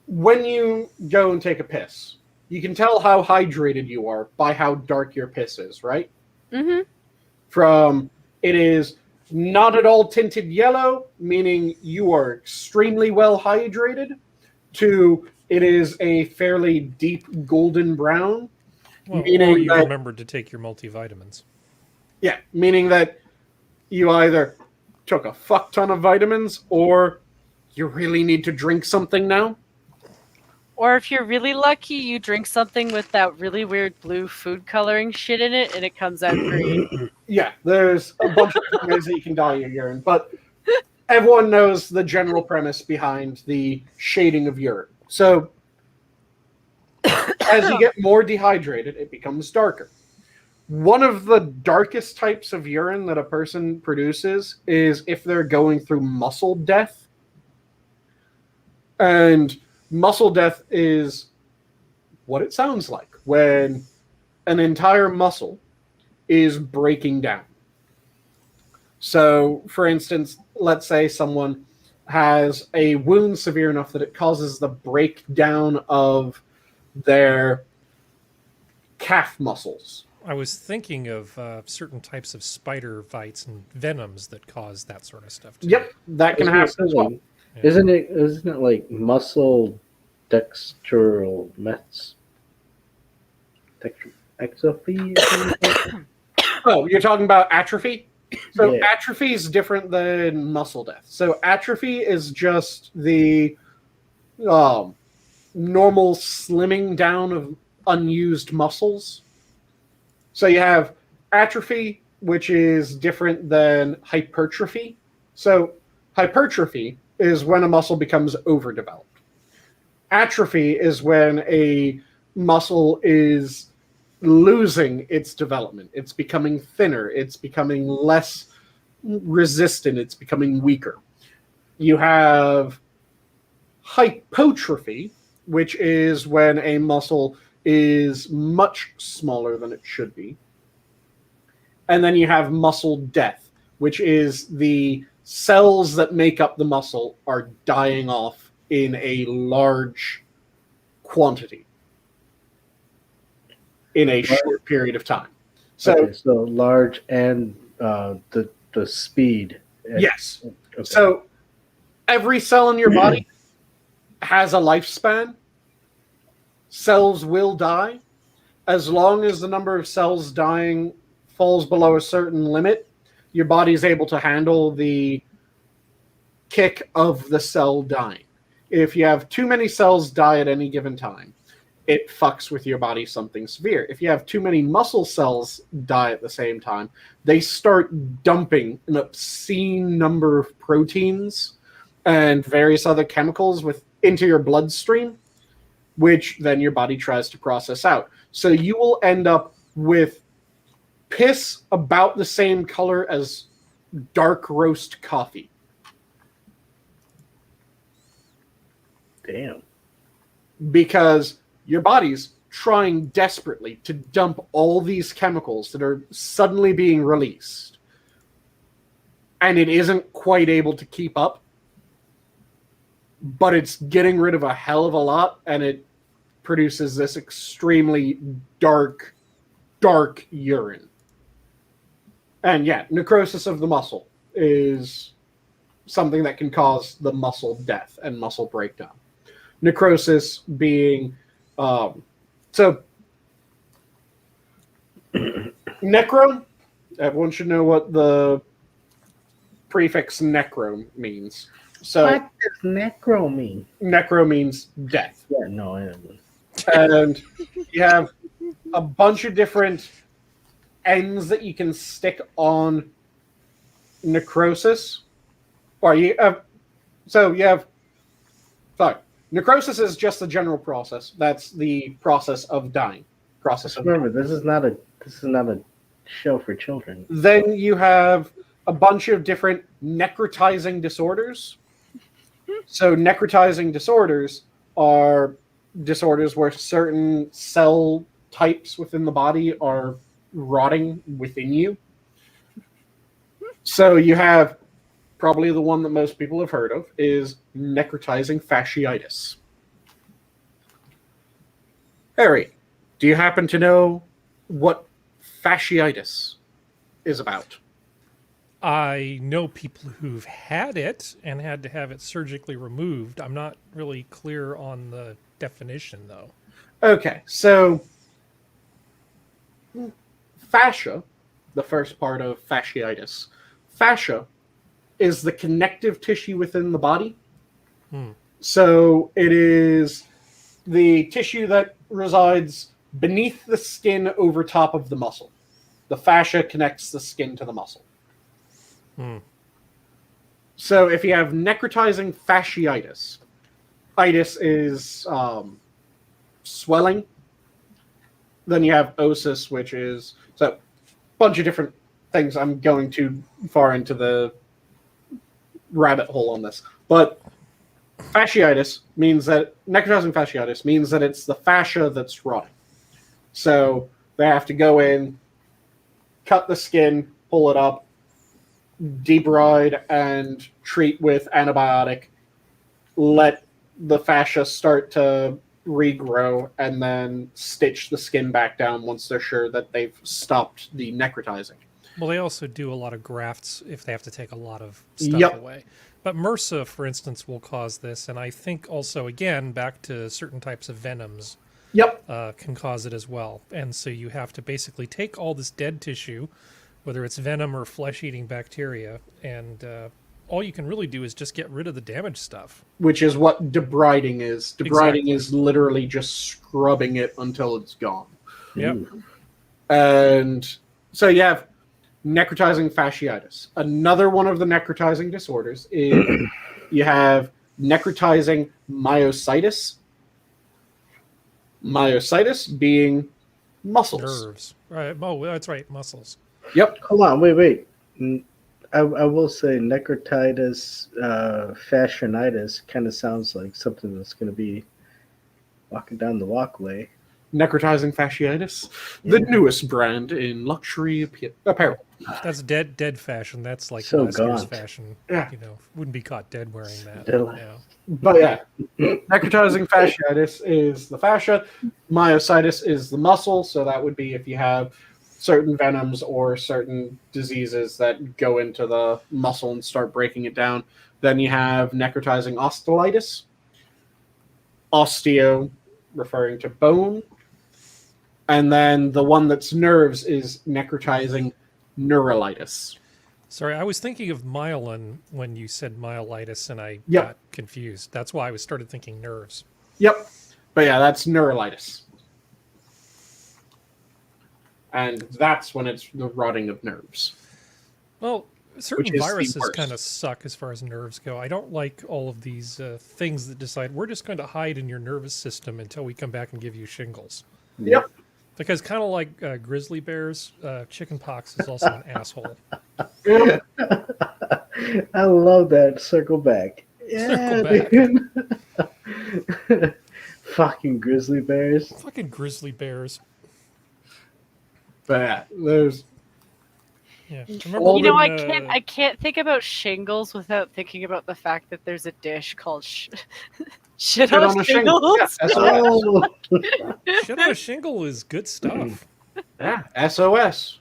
when you go and take a piss, you can tell how hydrated you are by how dark your piss is, right? Mm-hmm. From it is not at all tinted yellow, meaning you are extremely well hydrated, to it is a fairly deep golden brown. Well, or you remembered to take your multivitamins. Yeah, meaning that you either took a fuck ton of vitamins or you really need to drink something now. Or if you're really lucky, you drink something with that really weird blue food coloring shit in it, and it comes out green. Yeah, there's a bunch of ways that you can dye your urine, but everyone knows the general premise behind the shading of urine. So, as you get more dehydrated, it becomes darker. One of the darkest types of urine that a person produces is if they're going through muscle death. And muscle death is what it sounds like when an entire muscle is breaking down. So, for instance, let's say someone has a wound severe enough that it causes the breakdown of their calf muscles. I was thinking of certain types of spider bites and venoms that cause that sort of stuff too. Yep, that can happen as well. Yeah. Isn't it like muscle dextral mets? Exophy? Oh, you're talking about atrophy? So Yeah. atrophy is different than muscle death. So atrophy is just the normal slimming down of unused muscles. So you have atrophy, which is different than hypertrophy. So hypertrophy is when a muscle becomes overdeveloped. Atrophy is when a muscle is losing its development. It's becoming thinner. It's becoming less resistant. It's becoming weaker. You have hypotrophy, which is when a muscle is much smaller than it should be. And then you have muscle death, which is the cells that make up the muscle are dying off in a large quantity in a short period of time. So, Okay, so large and the speed. yes. Okay. So every cell in your body has a lifespan. Cells will die. As long as the number of cells dying falls below a certain limit, your body is able to handle the kick of the cell dying. If you have too many cells die at any given time, it fucks with your body something severe. If you have too many muscle cells die at the same time, they start dumping an obscene number of proteins and various other chemicals into your bloodstream. which then your body tries to process out. So you will end up with piss about the same color as dark roast coffee. Damn. Because your body's trying desperately to dump all these chemicals that are suddenly being released. And it isn't quite able to keep up. But it's getting rid of a hell of a lot, and it produces this extremely dark urine. And yeah, necrosis of the muscle is something that can cause the muscle death and muscle breakdown. Necrosis being so necro, everyone should know what the prefix necro means. So What does necro mean? necro means death. Yeah, no, I don't. And you have a bunch of different ends that you can stick on necrosis. Or you have, so you have, sorry, necrosis is just the general process. That's the process of dying. Process of Remember, this is not a show for children. Then you have a bunch of different necrotizing disorders. So necrotizing disorders are disorders where certain cell types within the body are rotting within you. So you have probably the one that most people have heard of is necrotizing fasciitis. Harry, do you happen to know what fasciitis is about? I know people who've had it and had to have it surgically removed. I'm not really clear on the definition, though. Okay, so fascia, the first part of fasciitis, fascia is the connective tissue within the body. So it is the tissue that resides beneath the skin over top of the muscle. The fascia connects the skin to the muscle. So if you have necrotizing fasciitis, itis is swelling. Then you have osis, which is so a bunch of different things. I'm going too far into the rabbit hole on this, but fasciitis means that necrotizing fasciitis means that it's the fascia that's rotting. So they have to go in, cut the skin, pull it up, debride and treat with antibiotic, let the fascia start to regrow, and then stitch the skin back down once they're sure that they've stopped the necrotizing. Well, they also do a lot of grafts if they have to take a lot of stuff away. But MRSA, for instance, will cause this, and I think also, again, back to certain types of venoms, can cause it as well. And so you have to basically take all this dead tissue, whether it's venom or flesh-eating bacteria, and all you can really do is just get rid of the damaged stuff. Which is what debriding is. Debriding is literally just scrubbing it until it's gone. Yep. And so you have necrotizing fasciitis. Another one of the necrotizing disorders is you have necrotizing myositis. Myositis being muscles. Nerves. Right. Oh, that's right. Muscles. Yep. Hold on, wait. I will say necrotitis, fasciitis kind of sounds like something that's going to be walking down the walkway. Necrotizing fasciitis, the newest brand in luxury apparel. That's dead fashion. That's like So last year's gaunt. fashion. Yeah. You know, wouldn't be caught dead wearing that. Still. Yeah. But yeah, necrotizing fasciitis is the fascia. Myositis is the muscle. So that would be if you have certain venoms or certain diseases that go into the muscle and start breaking it down. Then you have necrotizing osteolytis. Osteo, referring to bone. And then the one that's nerves is necrotizing neurolitis. Sorry, I was thinking of myelin when you said myelitis, and I Yep. got confused. That's why I started thinking nerves. Yep. But yeah, that's neurolitis. And that's when it's the rotting of nerves. Well, certain which is the viruses worst. kind of suck as far as nerves go. I don't like all of these things that decide we're just going to hide in your nervous system until we come back and give you shingles. Yep. Because kind of like grizzly bears, chickenpox is also an asshole. Yep. I love that. Circle back. Yeah, Circle dude. Fucking grizzly bears. Fucking grizzly bears. But yeah, there's Yeah. All You know, when, I can't think about shingles without thinking about the fact that there's a dish called shit on a shingle. shingles. Yeah, SOS. Oh, shit on a shingle is good stuff. Yeah, SOS.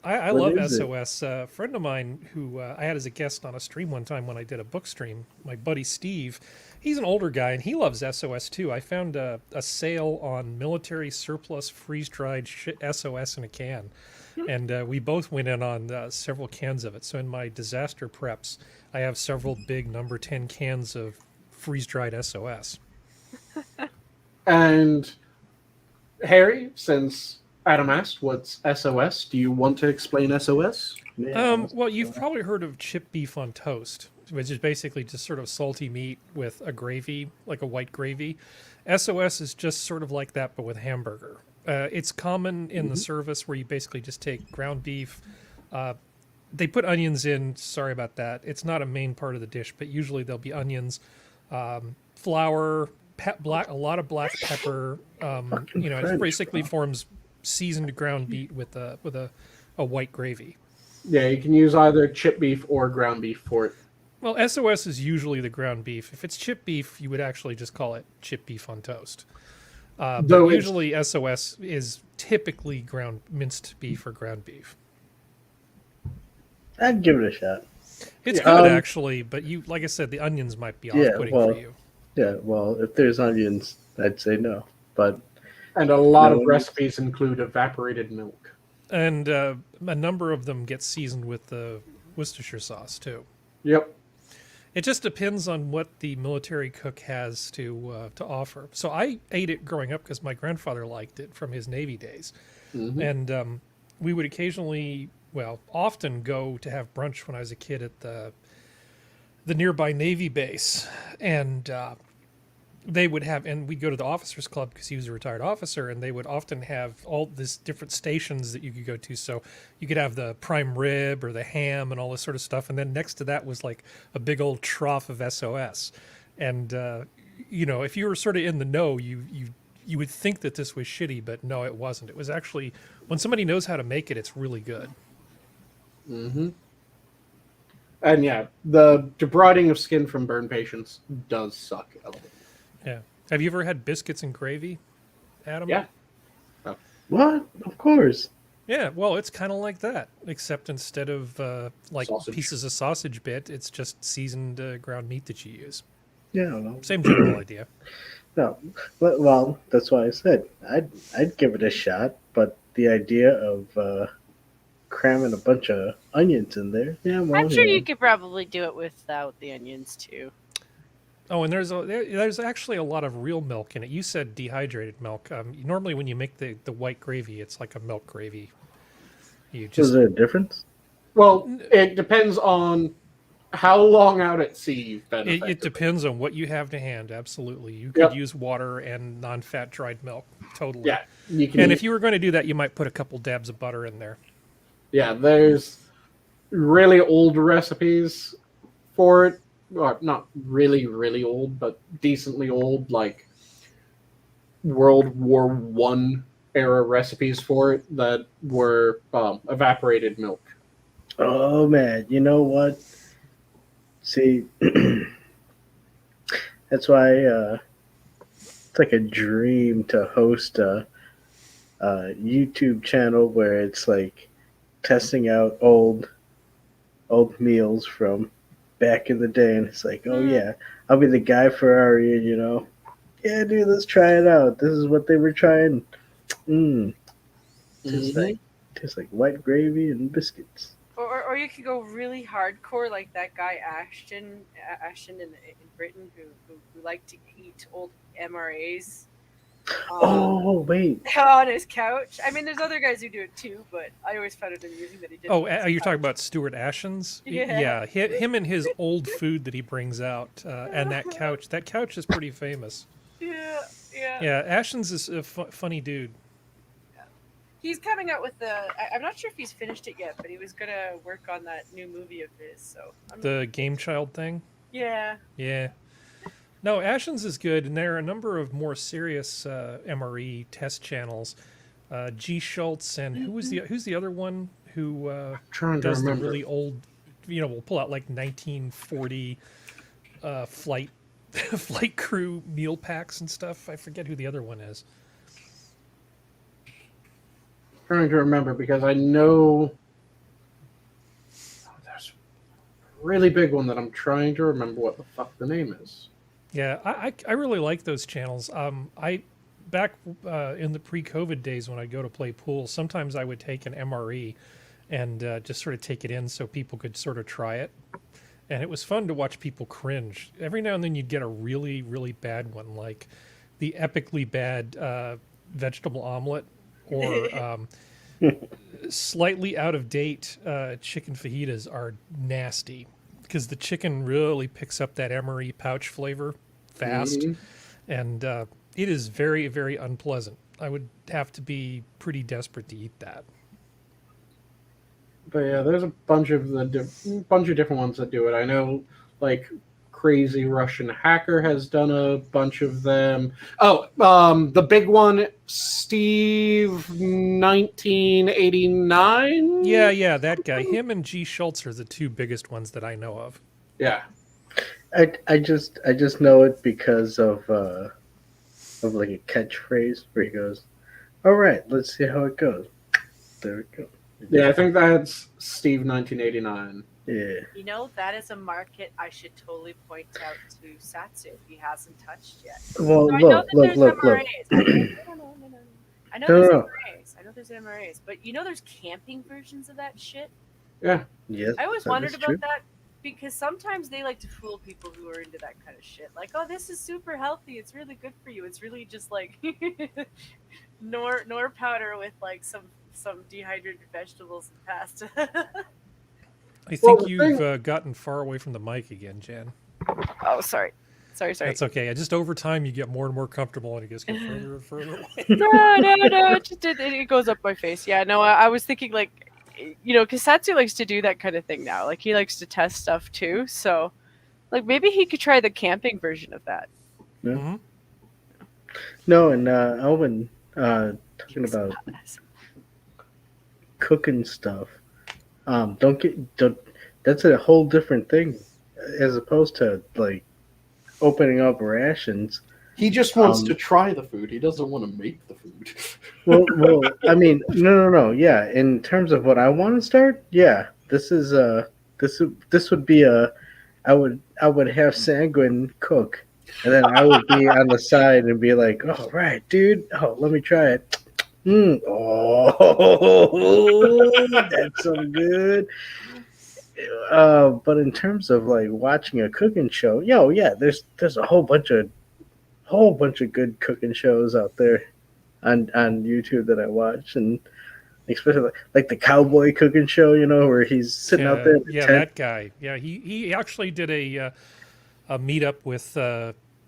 I What love is it? SOS. A friend of mine who I had as a guest on a stream one time when I did a book stream, my buddy Steve, he's an older guy and he loves SOS too. I found a sale on military surplus freeze-dried SOS in a can. And we both went in on several cans of it. So in my disaster preps, I have several big number 10 cans of freeze-dried SOS. And Harry, since Adam asked what's SOS, do you want to explain SOS? yeah. Well, you've probably heard of chip beef on toast, which is basically just sort of salty meat with a gravy, like a white gravy. SOS is just sort of like that, but with hamburger. It's common in the service where you basically just take ground beef. They put onions in. Sorry about that. It's not a main part of the dish, but usually there'll be onions, flour, a lot of black pepper. You know, it basically forms seasoned ground beef with a white gravy. Yeah, you can use either chip beef or ground beef for it. Well, SOS is usually the ground beef. If it's chip beef, you would actually just call it chip beef on toast. But Though usually SOS is typically ground minced beef or ground beef. I'd give it a shot. It's Yeah, good actually, but you, like I said, the onions might be off-putting well, for you. Yeah, well, if there's onions, I'd say no. But And a lot of No. recipes include evaporated milk. And a number of them get seasoned with the Worcestershire sauce too. Yep. It just depends on what the military cook has to offer. So I ate it growing up because my grandfather liked it from his Navy days, and we would occasionally, well, often go to have brunch when I was a kid at the nearby Navy base, and they would have, and we'd go to the officers club because he was a retired officer, and they would often have all these different stations that you could go to. So you could have the prime rib or the ham and all this sort of stuff, and then next to that was like a big old trough of SOS. And you know, if you were sort of in the know, you would think that this was shitty, but no, it wasn't. It was actually, when somebody knows how to make it, it's really good. Mm-hmm. And yeah, the debriding of skin from burn patients does suck a little. Yeah. Have you ever had biscuits and gravy, Adam? Yeah. what? Of course. Yeah, well, it's kind of like that, except instead of like Sausage. pieces of sausage bit, it's just seasoned ground meat that you use. Yeah, well, Same general idea. no. But, well, that's why I said I'd give it a shot. But the idea of cramming a bunch of onions in there, yeah, well, I'm sure yeah. you could probably do it without the onions too. Oh, and there's actually a lot of real milk in it. You said dehydrated milk. Normally, when you make the white gravy, it's like a milk gravy. You Is just there a difference? Well, it depends on how long out at sea you've been. it effectively. depends on what you have to hand. Absolutely, you could Yep. use water and non-fat dried milk. Totally. Yeah, you can. And if you were going to do that, you might put a couple dabs of butter in there. Yeah, there's really old recipes for it. Well, not really, really old, but decently old, like World War One era recipes for it that were evaporated milk. Oh man, you know what? See, that's why it's like a dream to host a YouTube channel where it's like testing out old meals from back in the day, and it's like, oh yeah, I'll be the guy Ferrari, and yeah, dude, let's try it out. This is what they were trying. Tastes like white gravy and biscuits. Or you could go really hardcore like that guy Ashton in Britain who liked to eat old MRAs. Oh wait, on his couch. I mean, there's other guys who do it too, but I always found it amusing that he did. Oh, it on his you're talking couch. about Stuart Ashens? Yeah. Him and his old food that he brings out, and that couch. That couch is pretty famous. Yeah, yeah. Yeah, Ashens is a funny dude. He's coming out with I'm not sure if he's finished it yet, but he was gonna work on that new movie of his. So The Game Child thing? yeah. Yeah. No, Ashens is good, and there are a number of more serious MRE test channels. G. Schultz and who's the other one who Trying to does the remember. really old, we'll pull out like 1940 flight flight crew meal packs and stuff. I forget who the other one is. Trying to remember because I know there's a really big one that I'm trying to remember what the fuck the name is. Yeah, I really like those channels. I back in the pre-COVID days when I'd go to play pool, sometimes I would take an MRE and just sort of take it in so people could sort of try it. And it was fun to watch people cringe. Every now and then you'd get a really, really bad one, like the epically bad vegetable omelet or slightly out of date chicken fajitas are nasty because the chicken really picks up that MRE pouch flavor fast. And it is very, very unpleasant. I would have to be pretty desperate to eat that. But yeah, there's a bunch of different ones that do it. I know, like Crazy Russian Hacker has done a bunch of them. Oh, the big one, Steve 1989. Yeah, that guy. Him and G. Schultz are the two biggest ones that I know of. Yeah. I just know it because of like a catchphrase where he goes, "All right, let's see how it goes." There we go. Yeah, I think that's Steve 1989. Yeah. You know, that is a market I should totally point out to Satsu if he hasn't touched yet. Well, So I know look. that there's MRAs. No. I know there's No. MRAs. I know there's MRAs, but you know there's camping versions of that shit. Yeah. Yes. I always that wondered is about true. that because sometimes they like to fool people who are into that kind of shit. Like, oh, this is super healthy. It's really good for you. It's really just like nor powder with like some dehydrated vegetables and pasta. I think Well, the you've gotten far away from the mic again, Jan. Oh, sorry. That's okay. Just over time, you get more and more comfortable, and it gets further and further away. No. It goes up my face. Yeah, no, I was thinking like, because Satsu likes to do that kind of thing now. Like he likes to test stuff too. So, like maybe he could try the camping version of that. Yeah. Mm-hmm. No, and Elvin talking about cooking stuff. That's a whole different thing as opposed to like opening up rations. He just wants to try the food. He doesn't want to make the food. Well, I mean, no. Yeah, in terms of what I want to start, yeah, this would be I would have Sanguine cook, and then I would be on the side and be like, "Oh, right, dude. Oh, let me try it. Oh, that's so good." But in terms of like watching a cooking show, yeah, there's a whole bunch of good cooking shows out there on YouTube that I watch, and especially like the cowboy cooking show, where he's sitting out there in the tent. That guy. Yeah, he actually did a meetup with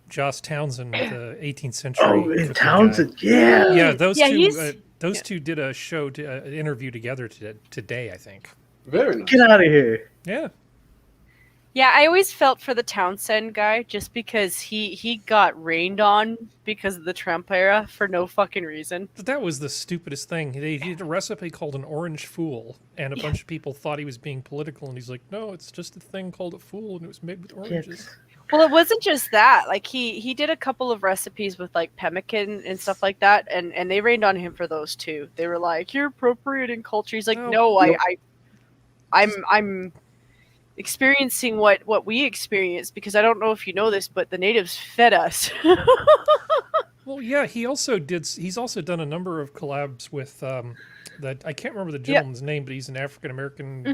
Joss Townsend, the 18th century. Oh, in cooking Townsend, guy. yeah. Yeah, those he's- two did a show, an interview together today, I think. Very nice. Get out of here. Yeah. Yeah, I always felt for the Townsend guy just because he got rained on because of the Trump era for no fucking reason. But that was the stupidest thing. He did a recipe called an orange fool, and a bunch of people thought he was being political, and he's like, no, it's just a thing called a fool, and it was made with oranges. Well, it wasn't just that. Like he did a couple of recipes with like pemmican and stuff like that, and they rained on him for those too. They were like, "You're appropriating culture." He's like, "No, I'm experiencing what we experienced because I don't know if you know this, but the natives fed us." Well, yeah, he's also done a number of collabs with that I can't remember the gentleman's name, but he's an African American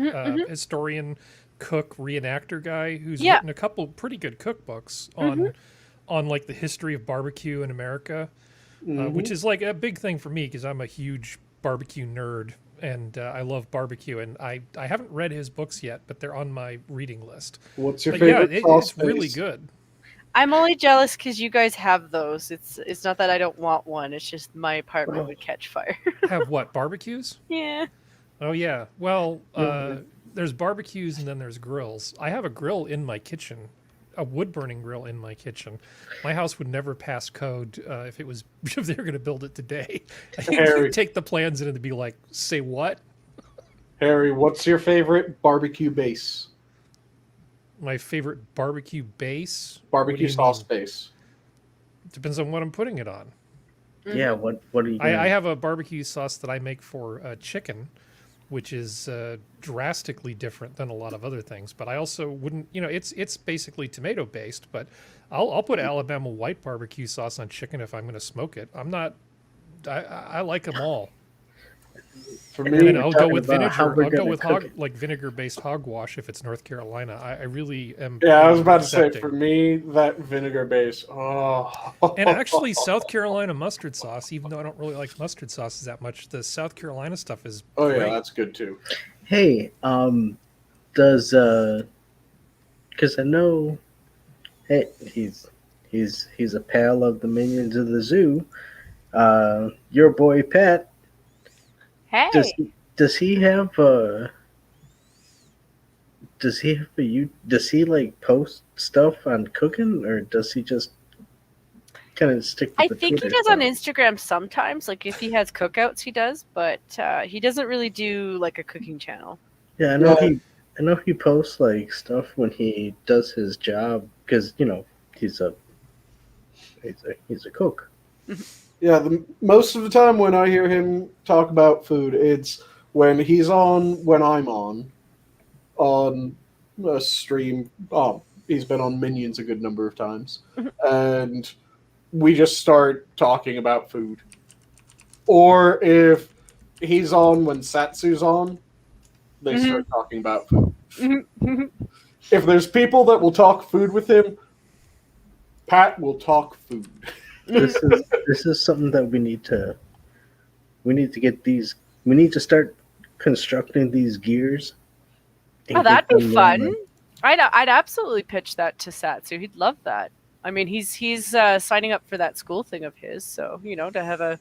historian, cook, reenactor guy who's written a couple pretty good cookbooks on like the history of barbecue in America. which is like a big thing for me because I'm a huge barbecue nerd and I love barbecue. And I haven't read his books yet, but they're on my reading list. What's your But favorite yeah, sauce it's really base? good. I'm only jealous because you guys have those. It's not that I don't want one. It's just my apartment would catch fire. Have what, barbecues? Yeah. Oh yeah. Well, Yeah. there's barbecues and then there's grills. I have a grill in my kitchen, a wood burning grill in my kitchen. My house would never pass code if it was if they were going to build it today. Harry. You'd take the plans in and be like, say what? Harry, what's your favorite barbecue base? My favorite barbecue base? Barbecue What do you sauce mean? base. Depends on what I'm putting it on. Yeah, what are you? I have a barbecue sauce that I make for chicken, which is drastically different than a lot of other things. But I also wouldn't, it's basically tomato based. But I'll put Alabama white barbecue sauce on chicken if I'm going to smoke it. I'm not. I like them all. For And me, then And I'll go talking with about vinegar. how we're I'll go gonna with cook it. like vinegar based hogwash if it's North Carolina. I really am. yeah, I was about to say, accepting. for me, that vinegar base. Oh. And actually, South Carolina mustard sauce, even though I don't really like mustard sauces that much, the South Carolina stuff is Oh yeah, great. that's good too. Hey, does because I know, hey, he's a pal of the Minions of the Zoo. Your boy Pat, Hey. does he have does he like post stuff on cooking, or does he just kind of stick to I the think he Twitter does on stuff? Instagram sometimes. Like if he has cookouts, he does, but he doesn't really do like a cooking channel. Yeah, Yeah. I know he posts like stuff when he does his job because he's a cook. Yeah, most of the time when I hear him talk about food, it's when he's on, when I'm on a stream. Oh, he's been on Minions a good number of times, and we just start talking about food. Or if he's on when Satsu's on, they start talking about food. If there's people that will talk food with him, Pat will talk food. This is something that we need to get these. We need to start constructing these gears. and Oh, get that'd be them fun. rolling. I'd absolutely pitch that to Satsu. He'd love that. I mean, he's signing up for that school thing of his, so to have a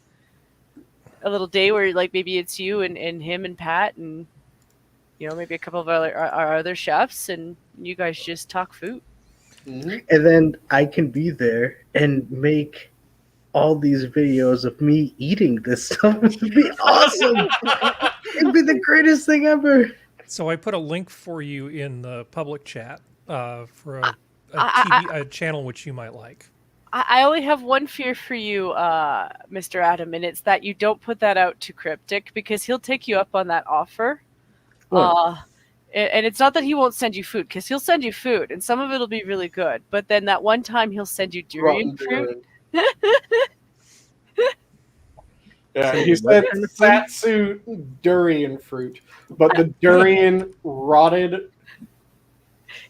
little day where like maybe it's you and him and Pat and maybe a couple of our other chefs and you guys just talk food. Mhm. And then I can be there and make all these videos of me eating this stuff. It'd be awesome. It'd be the greatest thing ever. So I put a link for you in the public chat for a channel which you might like. I only have one fear for you, Mr. Adam, and it's that you don't put that out to Cryptic because he'll take you up on that offer. And it's not that he won't send you food, because he'll send you food, and some of it'll be really good. But then that one time he'll send you durian Rotten fruit. durian. Yeah, Say he what said kind of fruit? Satsu durian fruit, but the durian rotted.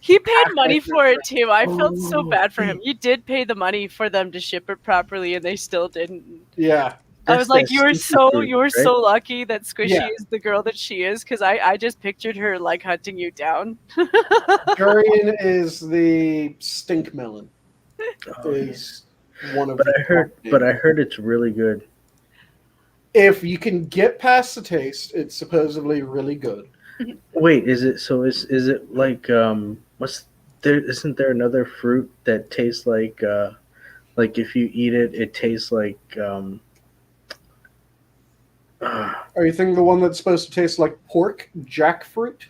He paid money for it too. I felt so Oh, bad for him. You did pay the money for them to ship it properly, and they still didn't. Yeah, I was like, that you were stinky fruit, right? so lucky that Squishy Yeah. is the girl that she is, because I just pictured her like hunting you down. durian is the stink melon. Oh, yeah. Is one of. But the I heard, top but I names. heard it's really good. If you can get past the taste, it's supposedly really good. Wait, is it so? Is it like what's there? Isn't there another fruit that tastes like if you eat it, it tastes like Are you thinking the one that's supposed to taste like pork, jackfruit?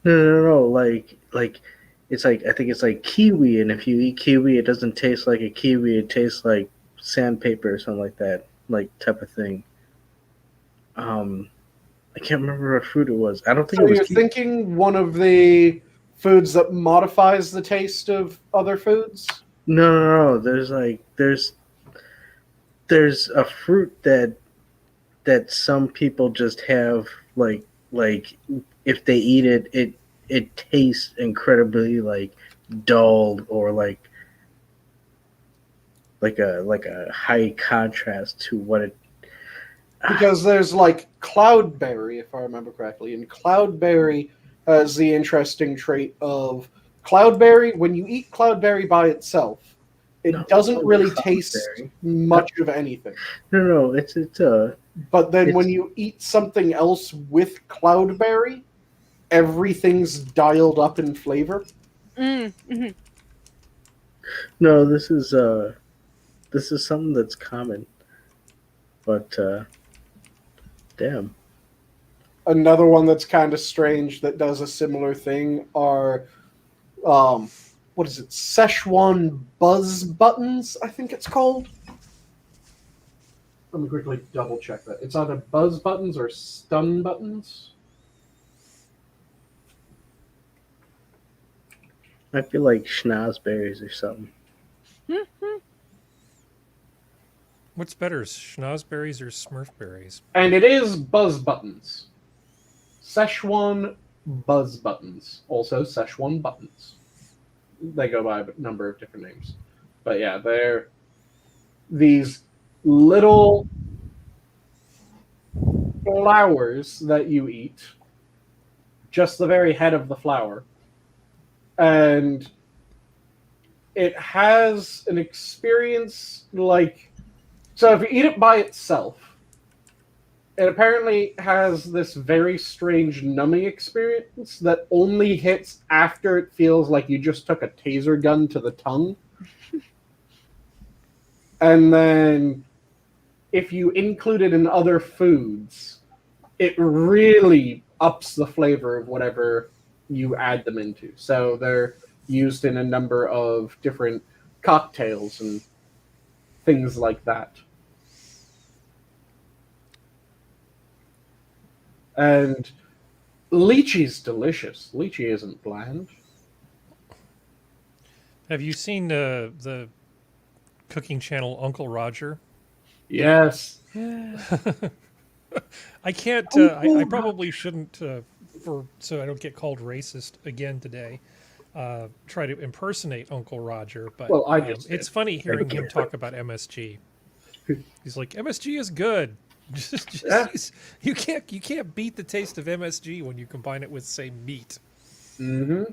no, like it's like I think it's like kiwi, and if you eat kiwi, it doesn't taste like a kiwi. It tastes like sandpaper or something like that, like type of thing. I can't remember what fruit it was. I don't think So it was you're kiwi. thinking one of the foods that modifies the taste of other foods? No. There's a fruit that some people just have like if they eat it, it tastes incredibly like dulled or like like a high contrast to what it. Because there's like cloudberry, if I remember correctly, and cloudberry has the interesting trait of cloudberry. When you eat cloudberry by itself, it doesn't really taste much of anything. No, it's But then when you eat something else with cloudberry, everything's dialed up in flavor. Mm-hmm. No, this is something that's common, but damn. Another one that's kind of strange that does a similar thing are, what is it? Szechuan buzz buttons, I think it's called. Let me quickly double check that. It's either buzz buttons or stun buttons. I feel like schnozberries or something. What's better, schnozberries or smurfberries? And it is buzz buttons. Szechuan buzz buttons. Also Szechuan buttons. They go by a number of different names. But yeah, they're these little flowers that you eat. Just the very head of the flower. And it has an experience like... So if you eat it by itself, it apparently has this very strange numbing experience that only hits after it feels like you just took a taser gun to the tongue. And then if you include it in other foods, it really ups the flavor of whatever you add them into. So they're used in a number of different cocktails and things like that. And lychee's delicious. Lychee isn't bland. Have you seen the cooking channel Uncle Roger? Yes. I can't. I probably shouldn't, so I don't get called racist again today. Try to impersonate Uncle Roger, but Well, I just it's funny hearing him talk about MSG. He's like, MSG is good. You can't beat the taste of MSG when you combine it with, say, meat. Mm-hmm.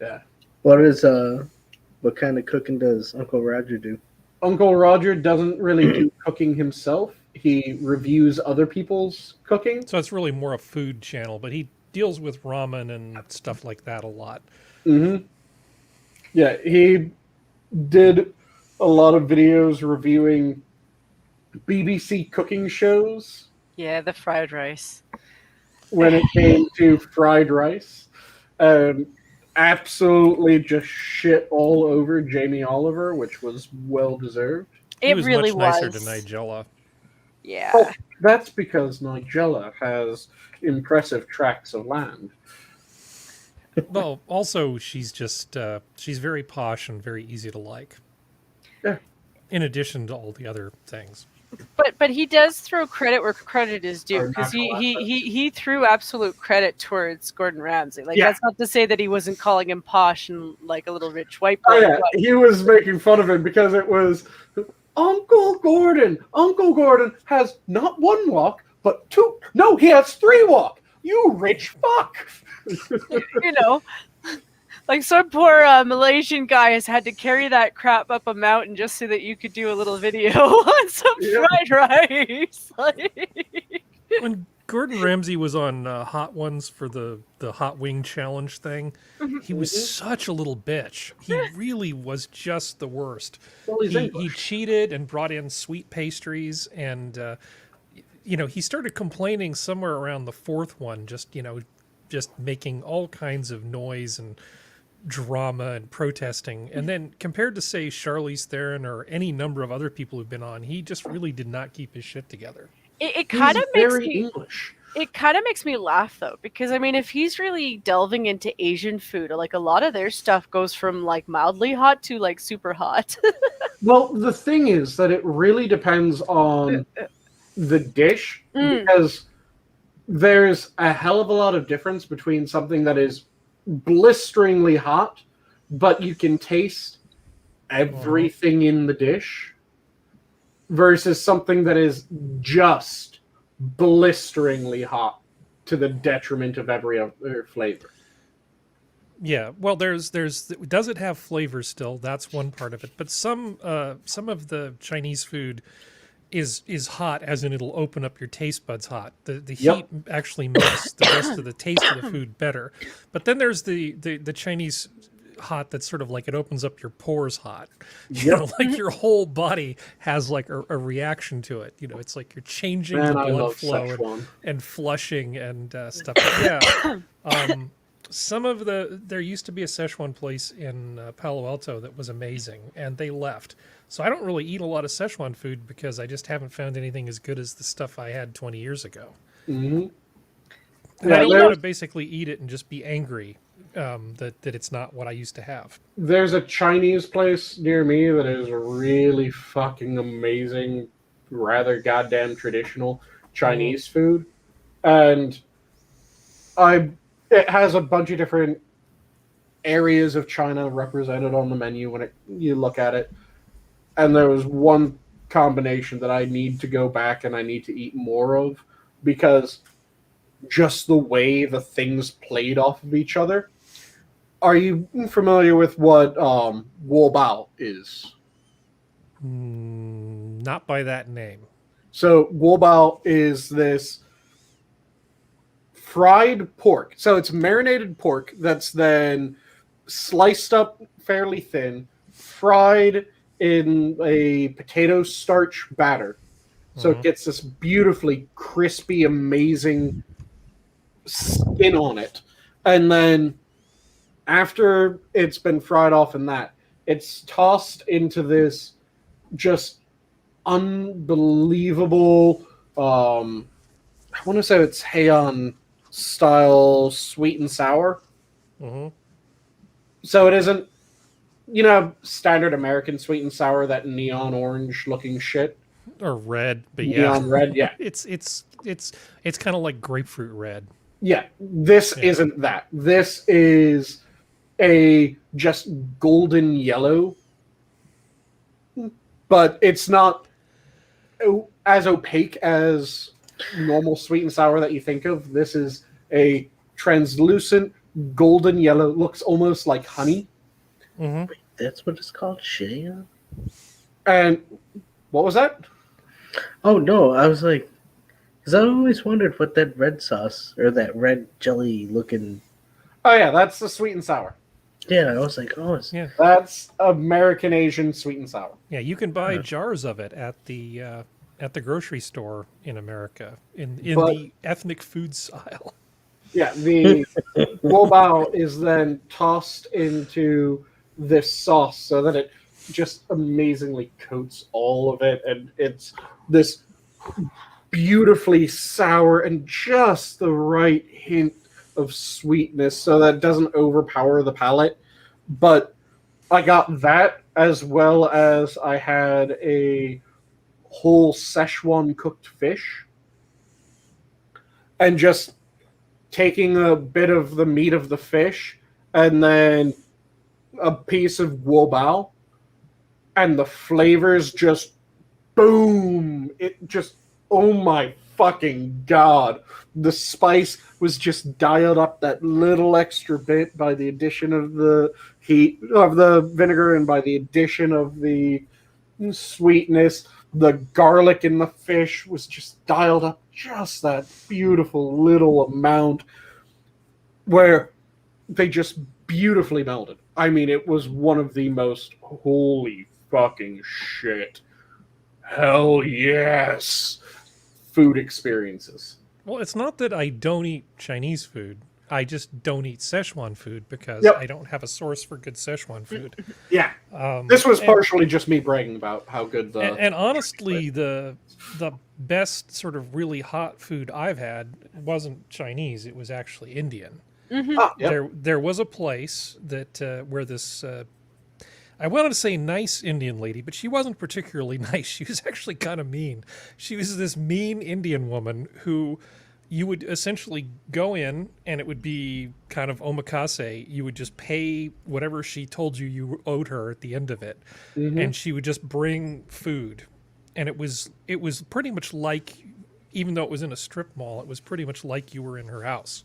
Yeah. What kind of cooking does Uncle Roger do? Uncle Roger doesn't really do cooking himself. He reviews other people's cooking. So it's really more a food channel, but he deals with ramen and stuff like that a lot. Mm-hmm. Yeah, he did a lot of videos reviewing BBC cooking shows. Yeah, the fried rice. When it came to fried rice. Absolutely just shit all over Jamie Oliver, which was well deserved. He was really much nicer to Nigella. Yeah. Oh, that's because Nigella has impressive tracts of land. Well, also she's just she's very posh and very easy to like. Yeah. In addition to all the other things. But he does throw credit where credit is due, because he threw absolute credit towards Gordon Ramsay. Like, that's not to say that he wasn't calling him posh and like a little rich white boy. Oh, yeah. He was making fun of him because it was Uncle Gordon. Uncle Gordon has not one walk, but two. No, he has three walk. You rich fuck. You know, like some poor Malaysian guy has had to carry that crap up a mountain just so that you could do a little video on some fried rice. When Gordon Ramsay was on Hot Ones for the Hot Wing Challenge thing, he was such a little bitch. He really was just the worst. Well, he cheated and brought in sweet pastries, and he started complaining somewhere around the fourth one, just making all kinds of noise and drama and protesting. And then compared to, say, Charlize Theron or any number of other people who've been on, he just really did not keep his shit together. It kind of makes me English. It kind of makes me laugh, though, because I mean, if he's really delving into Asian food, like a lot of their stuff goes from like mildly hot to like super hot. Well, the thing is that it really depends on the dish, because there's a hell of a lot of difference between something that is blisteringly hot, but you can taste everything in the dish versus something that is just blisteringly hot to the detriment of every other flavor. Yeah, well, there's does it have flavor still? That's one part of it. But some of the Chinese food is hot, as in it'll open up your taste buds hot. The heat actually makes the rest of the taste of the food better. But then there's the Chinese hot that's sort of like it opens up your pores hot. You know, like your whole body has like a reaction to it. You know, it's like you're changing the blood flow and flushing and stuff. But yeah. Some of there used to be a Szechuan place in Palo Alto that was amazing, and they left. So I don't really eat a lot of Szechuan food because I just haven't found anything as good as the stuff I had 20 years ago. Mm-hmm. And I don't want to basically eat it and just be angry that it's not what I used to have. There's a Chinese place near me that is really fucking amazing, rather goddamn traditional Chinese food. And it has a bunch of different areas of China represented on the menu when you look at it. And there was one combination that I need to go back and I need to eat more of because just the way the things played off of each other. Are you familiar with what Wu Bao is? Not by that name. So Wu Bao is this fried pork. So it's marinated pork that's then sliced up fairly thin, fried in a potato starch batter. So it gets this beautifully crispy, amazing skin on it. And then after it's been fried off in that, it's tossed into this just unbelievable, I want to say it's Heian style sweet and sour. Mm-hmm. So it isn't, standard American sweet and sour, that neon orange looking shit. Or red, but neon red, yeah. It's kind of like grapefruit red. Yeah, this isn't that. This is a just golden yellow, but it's not as opaque as normal sweet and sour that you think of. This is a translucent golden yellow, looks almost like honey. Mm-hmm. Wait, that's what it's called, Shea? And what was that? Oh no, I was like, because I always wondered what that red sauce or that red jelly looking. Oh yeah, that's the sweet and sour. Yeah, I was like, that's American Asian sweet and sour. Yeah, you can buy jars of it at the grocery store in America in the ethnic foods aisle. Yeah, the Wu Bao is then tossed into this sauce so that it just amazingly coats all of it, and it's this beautifully sour and just the right hint of sweetness so that it doesn't overpower the palate. But I got that, as well as I had a whole Szechuan cooked fish, and just taking a bit of the meat of the fish and then a piece of Wu Bao, and the flavors just boom. It just, oh my fucking god. The spice was just dialed up that little extra bit by the addition of the heat of the vinegar and by the addition of the sweetness. The garlic in the fish was just dialed up just that beautiful little amount where they just beautifully melded. I mean, it was one of the most holy fucking shit, hell yes, food experiences. Well, it's not that I don't eat Chinese food. I just don't eat Szechuan food because I don't have a source for good Szechuan food. Yeah. This was partially just me bragging about how good the... And honestly, the best sort of really hot food I've had wasn't Chinese. It was actually Indian. Mm-hmm. There was a place that where this... I wanted to say nice Indian lady, but she wasn't particularly nice. She was actually kind of mean. She was this mean Indian woman who you would essentially go in, and it would be kind of omakase. You would just pay whatever she told you owed her at the end of it, and she would just bring food. And it was pretty much like, even though it was in a strip mall, it was pretty much like you were in her house.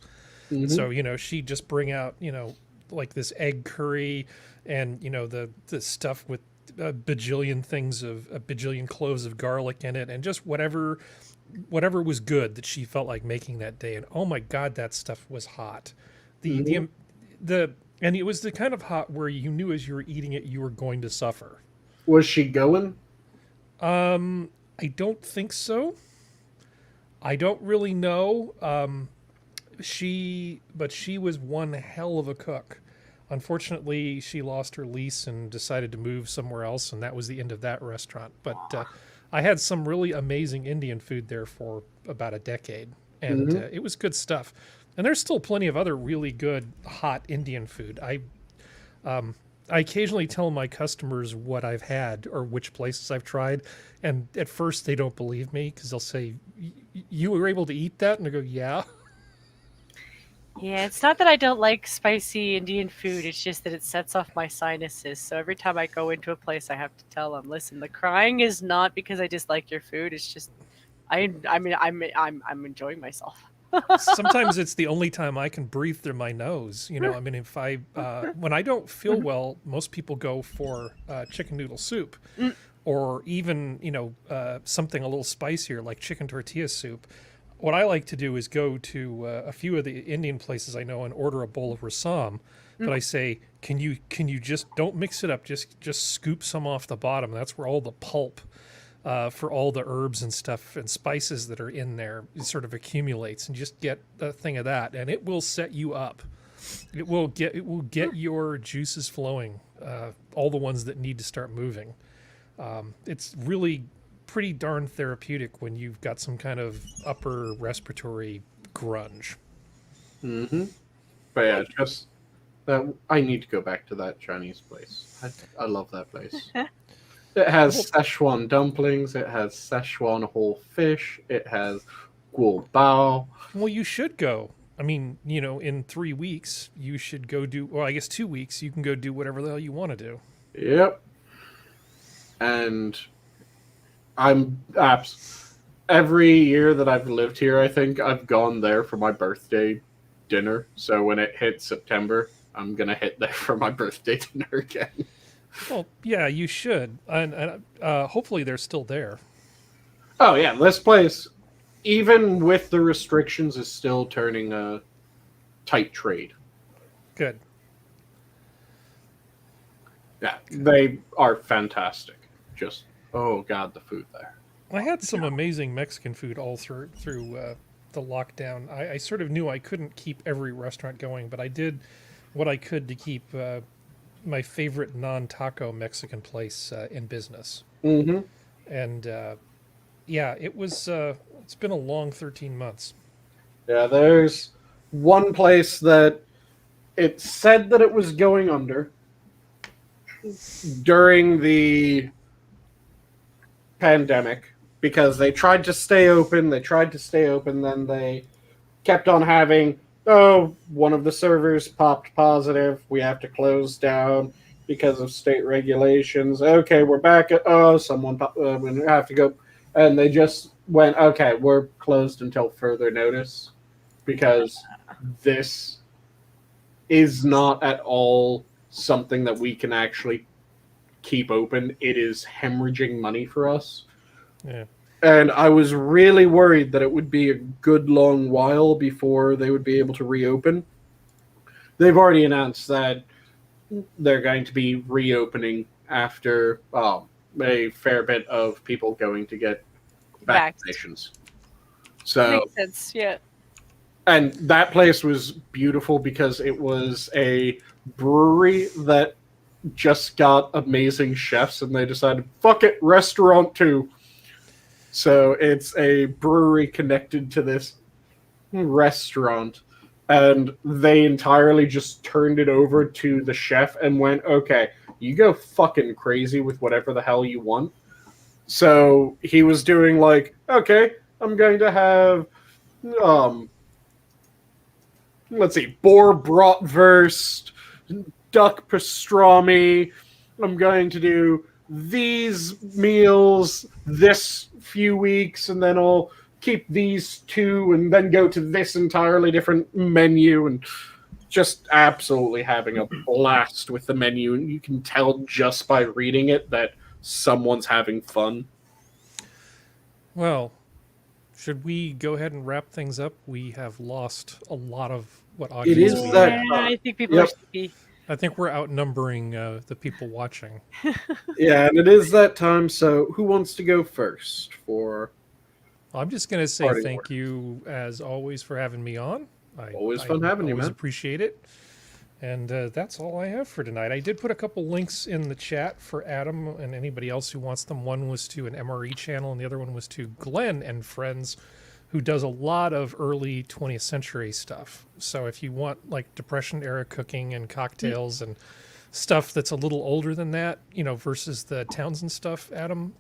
So, you know, she'd just bring out, you know, like this egg curry and, you know, the stuff with a bajillion cloves of garlic in it, and just whatever was good that she felt like making that day. And oh my God, that stuff was hot. And it was the kind of hot where you knew as you were eating it, you were going to suffer. Was she going? I don't think so. I don't really know. But she was one hell of a cook. Unfortunately, she lost her lease and decided to move somewhere else, and that was the end of that restaurant. But I had some really amazing Indian food there for about a decade, and it was good stuff. And there's still plenty of other really good hot Indian food. I occasionally tell my customers what I've had or which places I've tried, and at first they don't believe me because they'll say, "You were able to eat that?" And I go, "Yeah." Yeah, it's not that I don't like spicy Indian food. It's just that it sets off my sinuses. So every time I go into a place, I have to tell them, "Listen, the crying is not because I dislike your food. It's just, I'm enjoying myself." Sometimes it's the only time I can breathe through my nose. You know, I mean, if when I don't feel well, most people go for chicken noodle soup, or even, you know, something a little spicier like chicken tortilla soup. What I like to do is go to a few of the Indian places I know and order a bowl of rasam. But I say, can you just don't mix it up? Just scoop some off the bottom. That's where all the pulp for all the herbs and stuff and spices that are in there, it sort of accumulates, and just get a thing of that, and it will set you up. It will get your juices flowing, all the ones that need to start moving. It's really pretty darn therapeutic when you've got some kind of upper respiratory grunge. But yeah, just that I need to go back to that Chinese place. I love that place. It has Szechuan dumplings. It has Szechuan whole fish. It has guo bao. Well, you should go. I mean, you know, in 3 weeks, you should go do, well, I guess 2 weeks, you can go do whatever the hell you want to do. Yep. And every year that I've lived here, I think I've gone there for my birthday dinner. So when it hits September, I'm going to hit there for my birthday dinner again. Well, yeah, you should. And hopefully they're still there. Oh, yeah. This place, even with the restrictions, is still turning a tight trade. Good. Yeah, they are fantastic. Just, oh, God, the food there. I had some amazing Mexican food all through the lockdown. I sort of knew I couldn't keep every restaurant going, but I did what I could to keep my favorite non-taco Mexican place in business. And yeah, it was. It's been a long 13 months. Yeah, there's one place that it said that it was going under during the pandemic because they tried to stay open. Then they kept on having, one of the servers popped positive. We have to close down because of state regulations. Okay, we're back at, we have to go. And they just went, okay, we're closed until further notice because this is not at all something that we can actually keep open. It is hemorrhaging money for us. Yeah. And I was really worried that it would be a good long while before they would be able to reopen. They've already announced that they're going to be reopening after a fair bit of people going to get vaccinations. So makes sense, yeah. And that place was beautiful because it was a brewery that just got amazing chefs, and they decided, fuck it, restaurant too. So it's a brewery connected to this restaurant, and they entirely just turned it over to the chef and went, okay, you go fucking crazy with whatever the hell you want. So he was doing like, okay, I'm going to have let's see, boar bratwurst, duck pastrami. I'm going to do these meals this few weeks, and then I'll keep these two, and then go to this entirely different menu, and just absolutely having a blast with the menu. And you can tell just by reading it that someone's having fun. Well, should we go ahead and wrap things up? We have lost a lot of what audience is we that had. Yeah, I think people Yep. are sleepy. I think we're outnumbering the people watching. Yeah, and it is that time, so who wants to go first for... I'm just going to say Parting thank you, as always, for having me on. Always fun having you, always man. appreciate it. And that's all I have for tonight. I did put a couple links in the chat for Adam and anybody else who wants them. One was to an MRE channel, and the other one was to Glenn and Friends, who does a lot of early 20th century stuff. So if you want like Depression era cooking and cocktails and stuff that's a little older than that, you know, versus the Townsend stuff, Adam,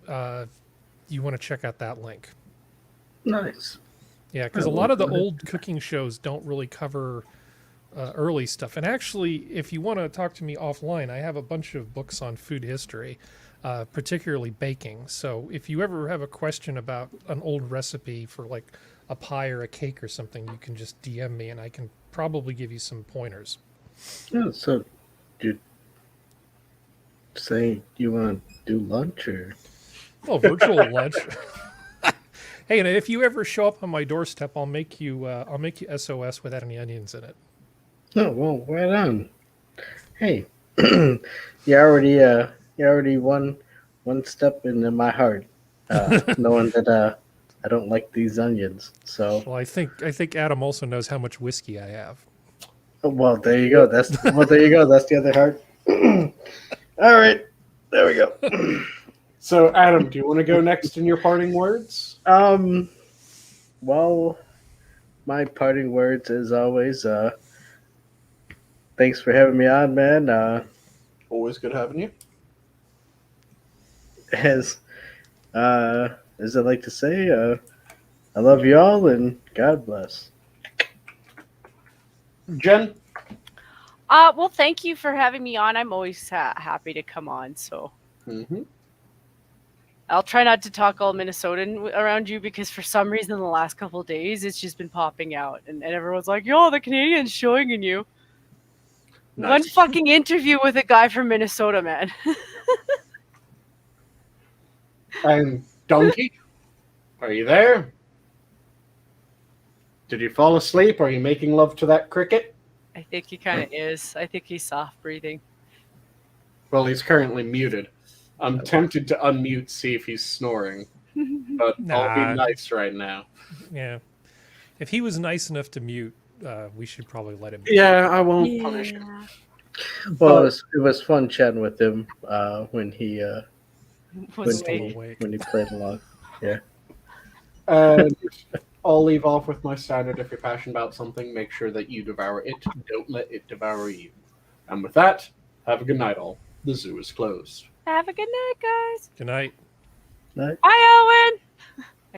you want to check out that link. Nice. Yeah, because a lot of the old cooking shows don't really cover early stuff. And actually, if you want to talk to me offline, I have a bunch of books on food history, particularly baking. So if you ever have a question about an old recipe for like a pie or a cake or something, you can just DM me and I can probably give you some pointers. Yeah, so you say you want to do lunch or? Well, virtual lunch. Hey, and if you ever show up on my doorstep, I'll make you SOS without any onions in it. Oh, well, right on. Hey, you already won one step into my heart, knowing that I don't like these onions. So, Well, I think Adam also knows how much whiskey I have. well, there you go. That's the other heart. All right, there we go. So, Adam, do you want to go next in your parting words? Well, my parting words, as always, thanks for having me on, man. Always good having you. As I like to say, I love you all and God bless. Jen? Well, thank you for having me on. I'm always happy to come on. So Mm-hmm. I'll try not to talk all Minnesotan around you because for some reason the last couple of days it's just been popping out and everyone's like, yo, the Canadian's showing in you. Nice. One fucking interview with a guy from Minnesota, man. And Donkey? Are you there? Did you fall asleep? Are you making love to that cricket? I think he kind of is. I think he's soft breathing. Well, he's currently muted. I'm tempted to unmute, see if he's snoring, but I'll Nah. be nice right now. Yeah. If he was nice enough to mute, we should probably let him. Yeah, I won't punish him. Well, it was fun chatting with him when he Was Still awake. awake. when he played along. And I'll leave off with my standard: if you're passionate about something, make sure that you devour it. Don't let it devour you. And with that, have a good night, all. The zoo is closed. Have a good night, guys. Good night. Night. Bye, Owen.